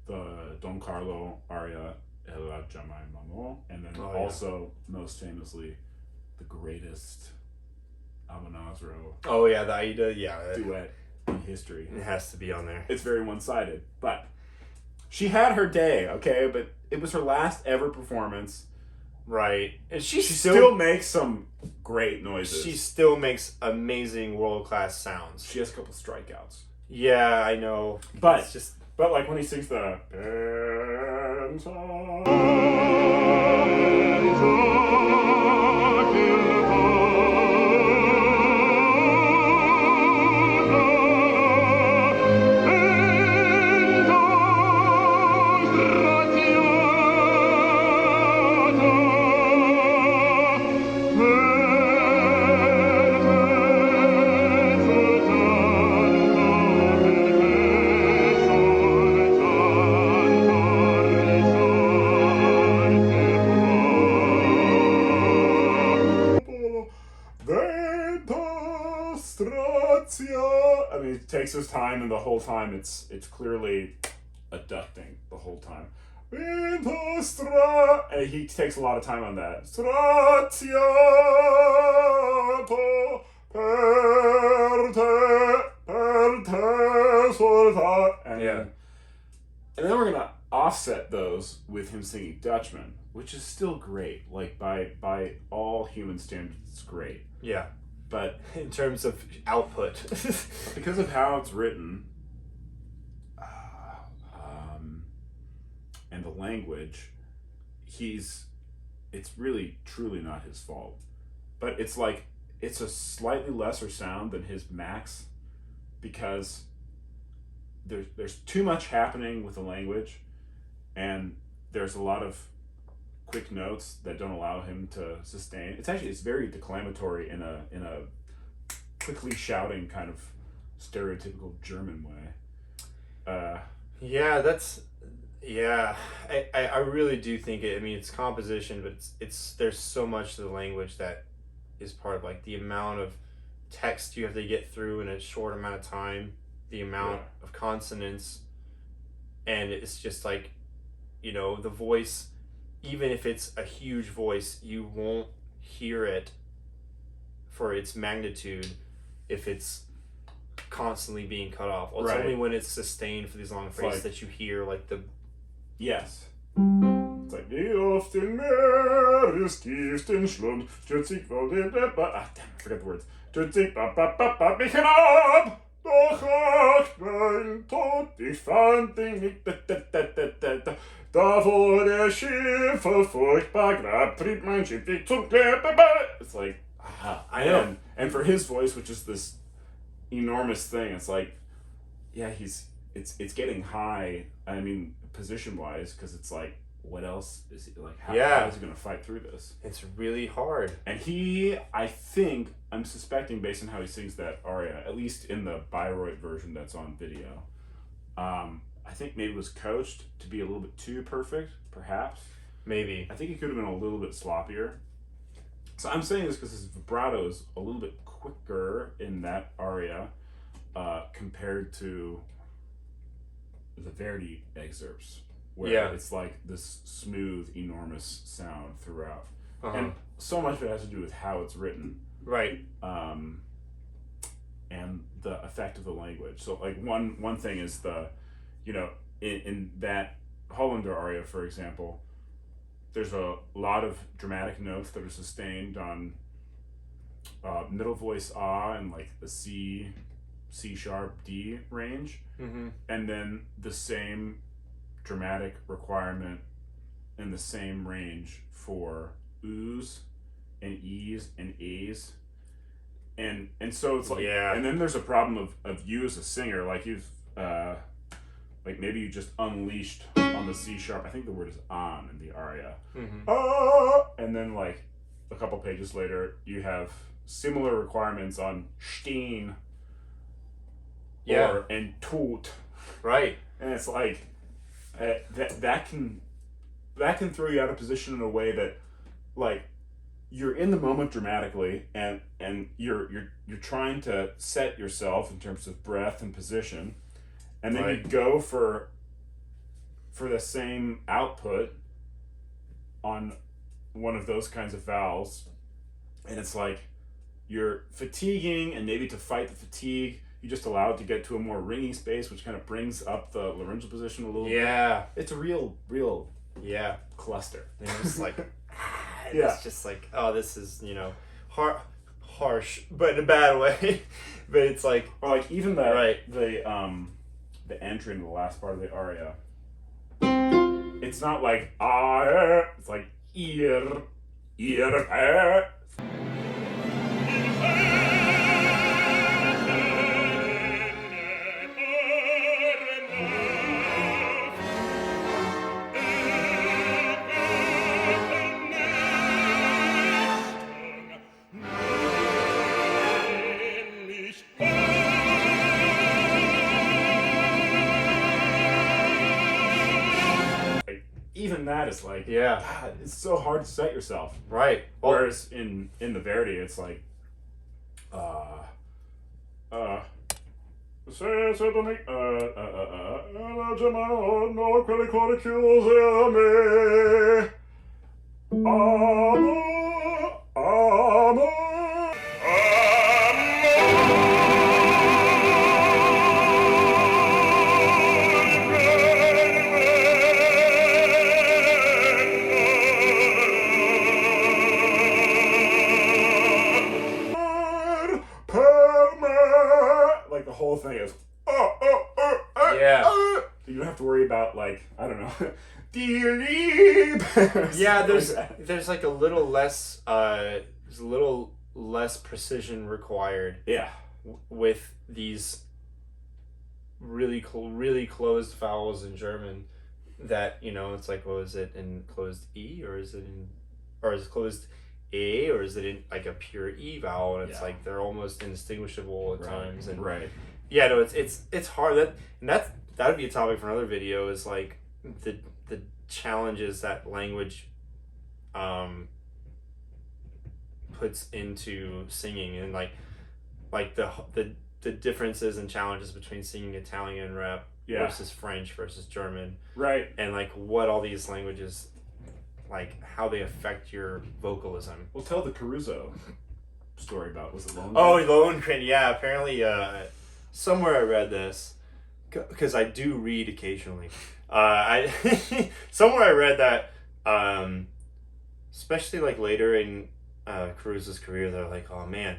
the Don Carlo aria Ella Jamai Mamo, and then also most famously the greatest Amonasro. Oh yeah, the Aida, duet in history. It has to be on there. It's very one-sided, but she had her day, okay, but it was her last ever performance. Right. And she still makes some great noises. She still makes amazing world-class sounds. She has a couple strikeouts. Yeah, I know. But it's just like when he sings the I mean, it takes his time, and the whole time it's clearly adducting the whole time. And he takes a lot of time on that. And then we're gonna offset those with him singing Dutchman, which is still great. Like by all human standards, it's great. Yeah. But in terms of output, because of how it's written, and the language, it's really truly not his fault. But it's like it's a slightly lesser sound than his max, because there's too much happening with the language, and there's a lot of quick notes that don't allow him to sustain. It's very declamatory in a quickly shouting kind of stereotypical German way. I really do think it. I mean, it's composition, but it's there's so much to the language that is part of like the amount of text you have to get through in a short amount of time, the amount of consonants, and it's just like, you know, the voice, even if it's a huge voice, you won't hear it for its magnitude if it's constantly being cut off. Well, it's Right. only when it's sustained for these long phrases like- that you hear like the Yes. It's like, die auf den Meeres tiefsten Schlund, stürzt sich wohl damn, I forgot the words. Stürzt sich, mich hinab, doch acht mein Tod, ich fand ihn nicht, da wo der Schiffe furchtbar grab, trieb mein Schiff dich zum Klär, it's like, I know. And for his voice, which is this enormous thing, it's like, yeah, it's getting high, I mean, position-wise, because it's like, what else is he, like, how is he going to fight through this? It's really hard. And I'm suspecting, based on how he sings that aria, at least in the Bayreuth version that's on video, I think maybe was coached to be a little bit too perfect, perhaps. Maybe. I think he could have been a little bit sloppier. So I'm saying this because his vibrato is a little bit quicker in that aria compared to the Verdi excerpts, where it's like this smooth, enormous sound throughout. And so much of it has to do with how it's written. Right. And the effect of the language. So like one thing is the, you know, in that Hollander aria, for example, there's a lot of dramatic notes that are sustained on middle voice ah and like the C sharp D range, and then the same dramatic requirement in the same range for oohs and e's and a's, and so it's like, and then there's a problem of you as a singer, like you've like maybe you just unleashed on the C sharp, I think the word is on in the aria, and then like a couple pages later you have similar requirements on stehen and tut, right, and it's like that can throw you out of position in a way that, like, you're in the moment dramatically, and you're trying to set yourself in terms of breath and position, and then you go for the same output on one of those kinds of vowels, and it's like you're fatiguing, and maybe to fight the fatigue, you just allow it to get to a more ringing space, which kind of brings up the laryngeal position a little bit. It's a real cluster. And it's like, it's just like, oh, this is, you know, harsh, but in a bad way. But it's like, or like even the entry in the last part of the aria. It's not like it's like ear. Even that is like, God, it's so hard to set yourself. Right. Whereas in the Verdi, it's like, like the whole thing is you don't have to worry about, like, I don't know, there's like a little less there's a little less precision required with these really closed vowels in German, that, you know, it's like, well, is it in closed E, or is it closed A, or is it in like a pure E vowel, and it's like they're almost indistinguishable at times, and it's hard. That would be a topic for another video, is like the challenges that language puts into singing, and like the differences and challenges between singing Italian rap versus French versus German, right? and like what all these languages, like how they affect your vocalism. Well, tell the Caruso story about, was it Lohengrin? Oh, Lohengrin, yeah. Apparently, somewhere I read this, because I do read occasionally. I somewhere I read that, especially like later in Caruso's career, they're like, oh man,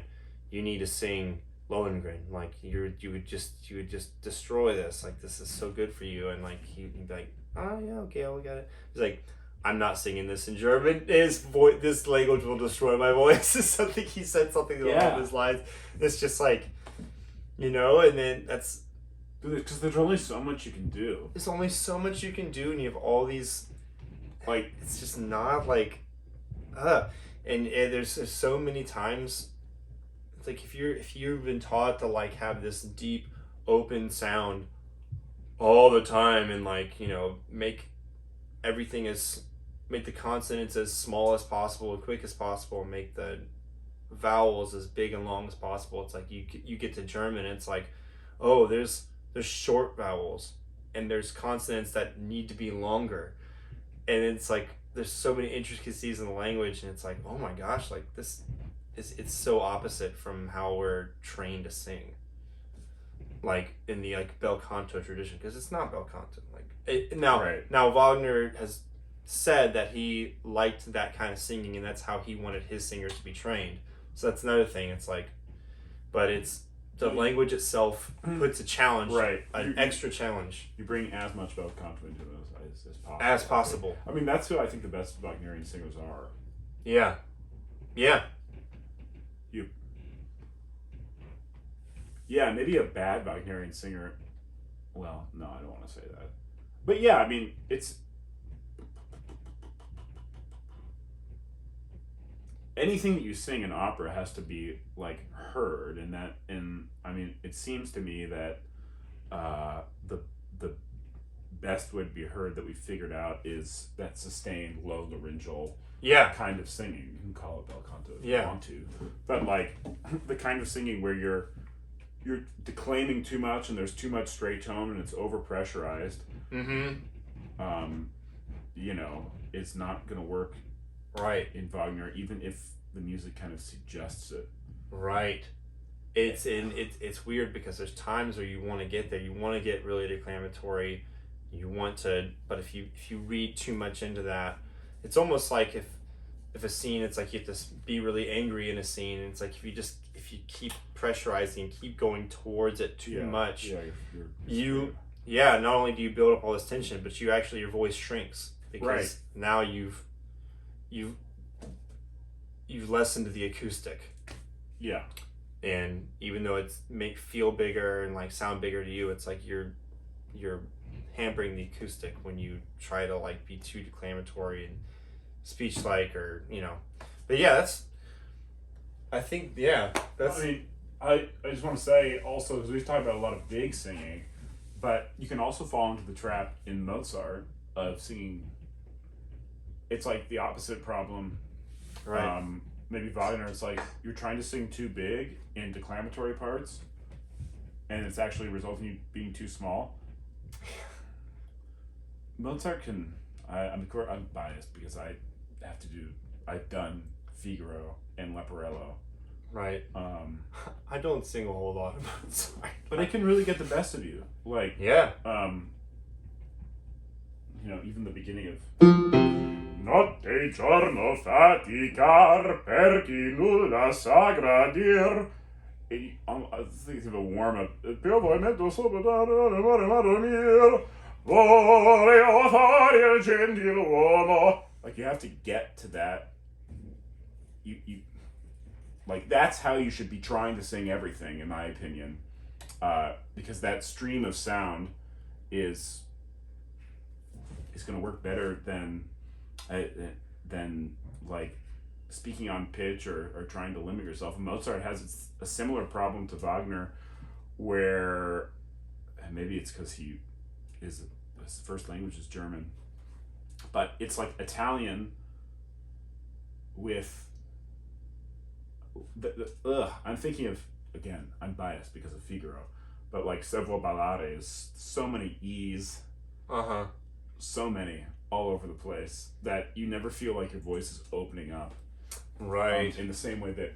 you need to sing Lohengrin. Like you would just destroy this. Like this is so good for you. And like he'd be like, oh yeah, okay, I'll get it. He's like, I'm not singing this in German. This language will destroy my voice. Is something he said something along his lines. It's just like, and then that's because there's only so much you can do. There's only so much you can do, and you have all these, like, it's just not like, and there's so many times. It's like if you've been taught to like have this deep, open sound all the time, and like make everything make the consonants as small as possible, as quick as possible, and make the vowels as big and long as possible. It's like you get to German, and it's like, oh, there's short vowels, and there's consonants that need to be longer, and it's like there's so many intricacies in the language, and it's like, oh my gosh, like it's so opposite from how we're trained to sing, like in the like bel canto tradition, because it's not bel canto. Like now Wagner has said that he liked that kind of singing, and that's how he wanted his singers to be trained. So that's another thing. It's like, but it's the language itself puts a challenge, an extra challenge. You bring as much bel canto into it as possible. As possible. I mean, that's who I think the best Wagnerian singers are. Yeah. Yeah, maybe a bad Wagnerian singer. Well, no, I don't want to say that. But yeah, I mean, it's anything that you sing in opera has to be like heard, and I mean, it seems to me that the best way to be heard that we figured out is that sustained low laryngeal kind of singing. You can call it bel canto if you want to, but like the kind of singing where you're declaiming too much and there's too much straight tone and it's over pressurized. It's not gonna work in Wagner, even if the music kind of suggests it. It's weird because there's times where you want to get there, you want to get really declamatory, but if you read too much into that, it's almost like if a scene, it's like you have to be really angry in a scene, and it's like if you keep pressurizing, keep going towards it too much, not only do you build up all this tension, but your voice shrinks because now you've lessened the acoustic. And even though it's feel bigger and like sound bigger to you, it's like you're hampering the acoustic when you try to like be too declamatory and speech like, or but that's I mean, I just want to say also, because we've talked about a lot of big singing, but you can also fall into the trap in Mozart of singing. It's like the opposite problem. Maybe Wagner, it's like you're trying to sing too big in declamatory parts, and it's actually resulting in you being too small. Mozart can. I'm biased because I've done Figaro and Leporello. I don't sing a whole lot about Mozart, but it can really get the best of you. Like even the beginning of Notte giorno faticar per chi nulla sa gradir. I think of a warm up. Piovamento sopra dormir. Volevo fare il gentiluomo. Like you have to get to that. You like that's how you should be trying to sing everything, in my opinion, because that stream of sound is going to work better than like speaking on pitch or trying to limit yourself. And Mozart has a similar problem to Wagner, where maybe it's because his first language is German, but it's like Italian with I'm thinking of, again, I'm biased because of Figaro, but like several ballades, so many E's, so many all over the place that you never feel like your voice is opening up. Right. In the same way that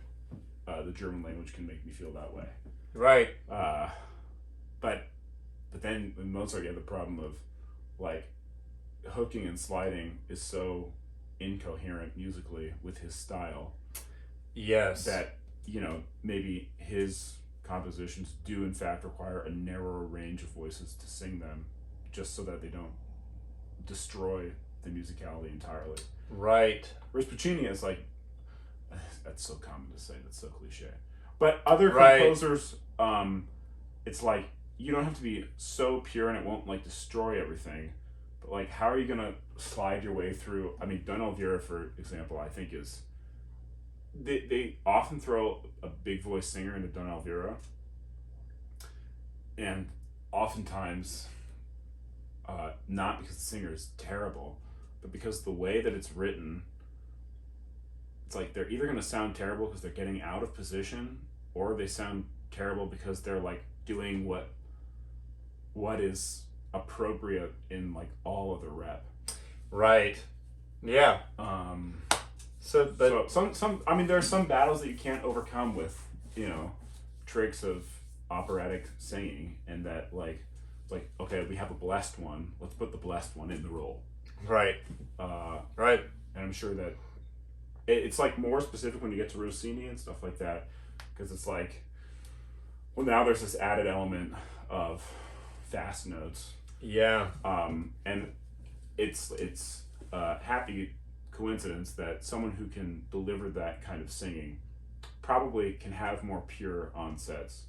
the German language can make me feel that way. Right. But then in Mozart you have the problem of like hooking and sliding is so incoherent musically with his style. Yes. That, you know, maybe his compositions do in fact require a narrower range of voices to sing them, just so that they don't destroy the musicality entirely. Right. Whereas Puccini is like, that's so common to say, that's so cliche. But other composers, it's like, you don't have to be so pure and it won't like destroy everything. But like, how are you gonna slide your way through? I mean, Don Elvira, for example, I think is, they often throw a big voice singer into Don Elvira, and oftentimes, not because the singer is terrible, but because the way that it's written, it's like they're either going to sound terrible because they're getting out of position, or they sound terrible because they're like doing what is appropriate in like all of the rep. Right. Yeah. So some I mean, there are some battles that you can't overcome with, you know, tricks of operatic singing, and that like, it's like, okay, we have a blessed one, let's put the blessed one in the role. Right. Right. And I'm sure that it's like more specific when you get to Rossini and stuff like that, because it's like, well, now there's this added element of fast notes. Yeah. And it's happy coincidence that someone who can deliver that kind of singing probably can have more pure onsets,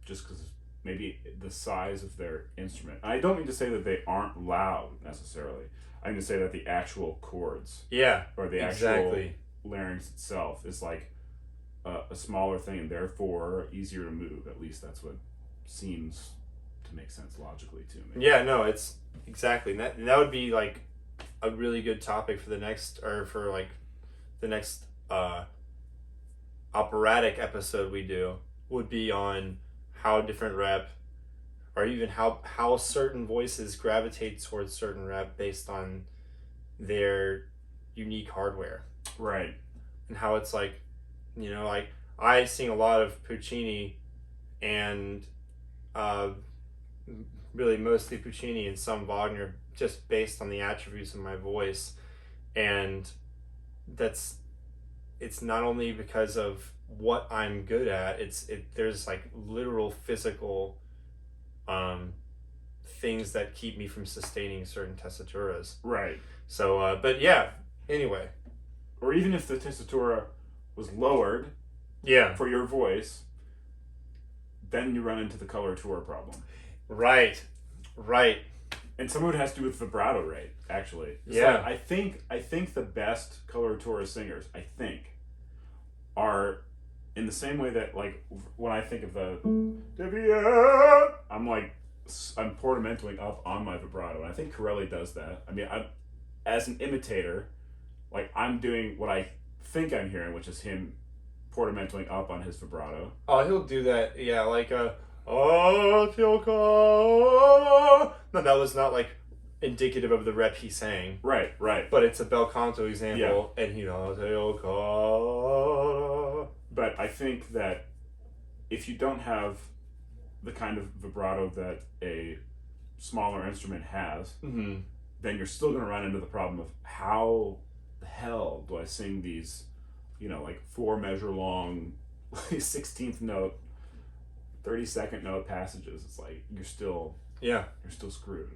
just because maybe the size of their instrument. I don't mean to say that they aren't loud necessarily. I mean to say that the actual chords, or the actual larynx itself is like a smaller thing, and therefore easier to move. At least that's what seems to make sense logically to me. Yeah, no, it's exactly that would be like a really good topic for the next operatic episode we do, would be on how different rep, or even how certain voices gravitate towards certain rep based on their unique hardware. Right. And how it's like, you know, like I sing a lot of Puccini and really mostly Puccini and some Wagner, just based on the attributes of my voice. And it's not only because of what I'm good at, there's like literal physical things that keep me from sustaining certain tessituras. Right. So but yeah, anyway. Or even if the tessitura was lowered for your voice, then you run into the coloratura problem. Right. And some of it has to do with vibrato rate, actually. Yeah. I think the best coloratura singers, are in the same way that, like, when I think of the I'm portamentoing up on my vibrato, and I think Corelli does that. I mean, as an imitator, like, I'm doing what I think I'm hearing, which is him portamentoing up on his vibrato. Oh, he'll do that. Yeah, like no, that was not like indicative of the rep he sang. Right. But it's a bel canto example, and he But I think that if you don't have the kind of vibrato that a smaller instrument has, then you're still going to run into the problem of how the hell do I sing these, you know, like 4 measure long 16th note, 30-second note passages. It's like you're still screwed.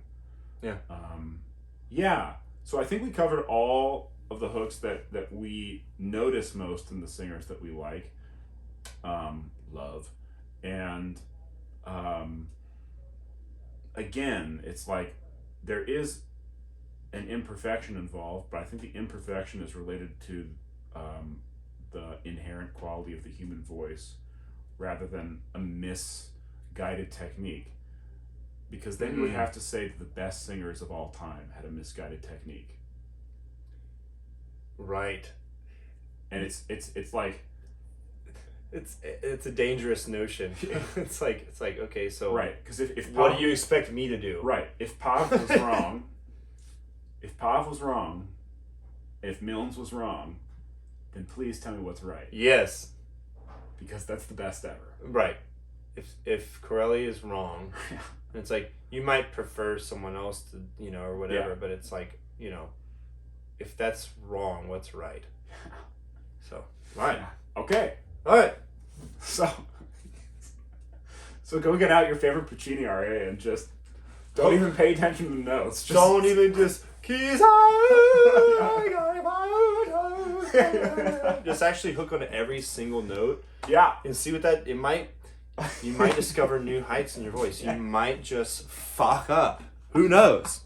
So I think we covered all of the hooks that we notice most in the singers that we like, love, and again, it's like there is an imperfection involved, but I think the imperfection is related to the inherent quality of the human voice rather than a misguided technique. Because then you would have to say that the best singers of all time had a misguided technique. Right. And it's like it's a dangerous notion. It's like okay, so Right, because if what Pav, do you expect me to do? right, if Pav was wrong, if Milnes was wrong, then please tell me what's right, Yes, because that's the best ever. right. If Corelli is wrong, it's like you might prefer someone else to or whatever, Yeah. but it's like if that's wrong, what's right? So right, Okay, all right. so go get out your favorite Puccini aria and just don't even pay attention to the notes. Just Don't even just just actually hook on every single note yeah. and see what that you might discover new heights in your voice. You might just fuck up. Who knows?